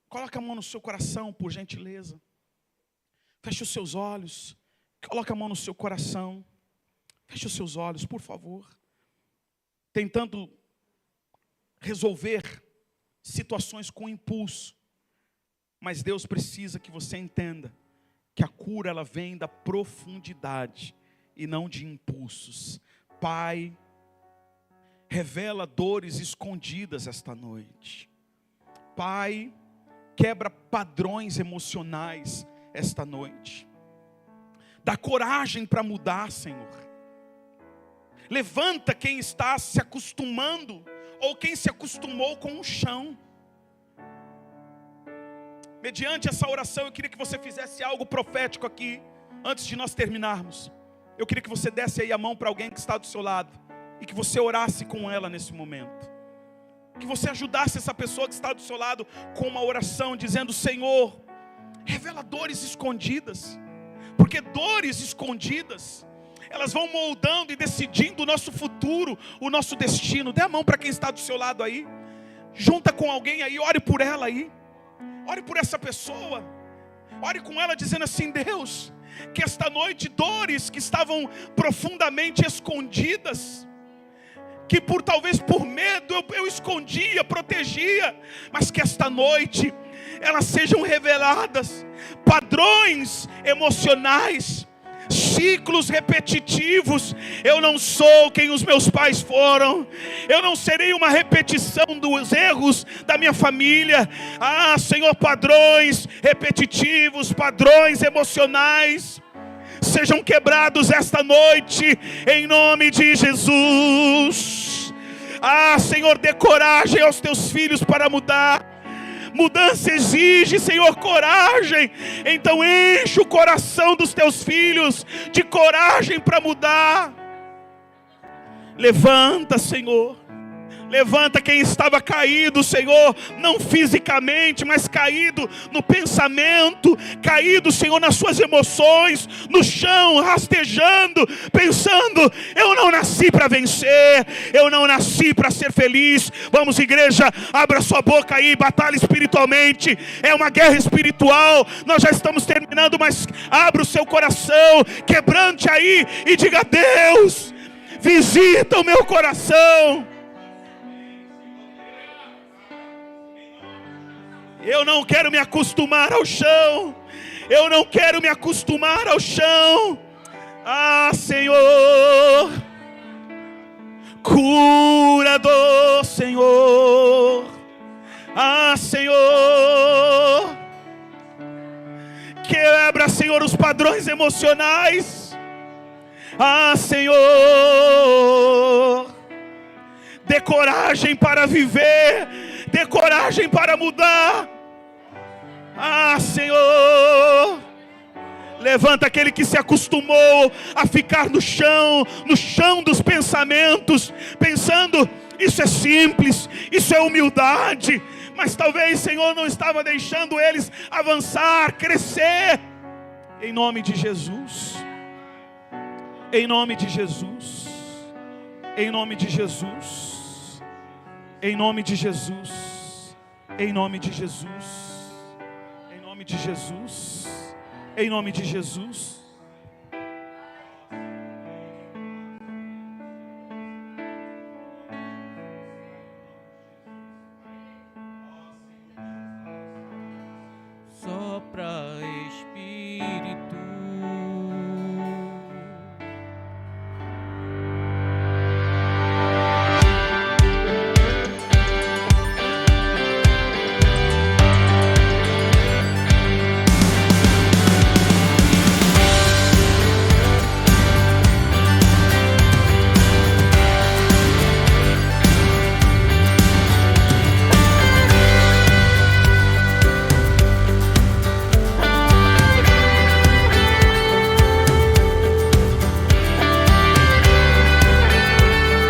Coloca a mão no seu coração, por gentileza. Feche os seus olhos. Coloca a mão no seu coração. Feche os seus olhos, por favor. Tentando resolver situações com impulso. Mas Deus precisa que você entenda que a cura ela vem da profundidade e não de impulsos. Pai, revela dores escondidas esta noite. Pai, quebra padrões emocionais esta noite. Dá coragem para mudar, Senhor. Levanta quem está se acostumando ou quem se acostumou com o chão. Mediante essa oração, eu queria que você fizesse algo profético aqui, antes de nós terminarmos. Eu queria que você desse aí a mão para alguém que está do seu lado, e que você orasse com ela nesse momento. Que você ajudasse essa pessoa que está do seu lado com uma oração, dizendo: Senhor, revela dores escondidas. Porque dores escondidas, elas vão moldando e decidindo o nosso futuro, o nosso destino. Dê a mão para quem está do seu lado aí. Junta com alguém aí, ore por ela aí. Ore por essa pessoa. Ore com ela dizendo assim: Deus, que esta noite dores que estavam profundamente escondidas, que talvez por medo eu escondia, protegia, mas que esta noite elas sejam reveladas. Padrões emocionais, ciclos repetitivos. Eu não sou quem os meus pais foram. Eu não serei uma repetição dos erros da minha família. Ah, Senhor, padrões repetitivos, padrões emocionais, sejam quebrados esta noite, em nome de Jesus. Ah, Senhor, dê coragem aos teus filhos para mudar. Mudança exige, Senhor, coragem. Então enche o coração dos teus filhos de coragem para mudar. Levanta, Senhor. Levanta quem estava caído, Senhor, não fisicamente, mas caído no pensamento, caído, Senhor, nas suas emoções, no chão, rastejando, pensando: eu não nasci para vencer, eu não nasci para ser feliz. Vamos, igreja, abra sua boca aí, batalha espiritualmente, é uma guerra espiritual. Nós já estamos terminando, mas abra o seu coração, quebrante aí e diga: Deus, visita o meu coração. Eu não quero me acostumar ao chão. Eu não quero me acostumar ao chão. Ah, Senhor, cura do Senhor. Ah, Senhor, quebra, Senhor, os padrões emocionais. Ah, Senhor, dê coragem para viver, dê coragem para mudar. Ah, Senhor, levanta aquele que se acostumou a ficar no chão dos pensamentos, pensando: isso é simples, isso é humildade. Mas talvez, Senhor, não estava deixando eles avançar, crescer. Em nome de Jesus, em nome de Jesus, em nome de Jesus, em nome de Jesus, em nome de Jesus, em nome de Jesus, em nome de Jesus.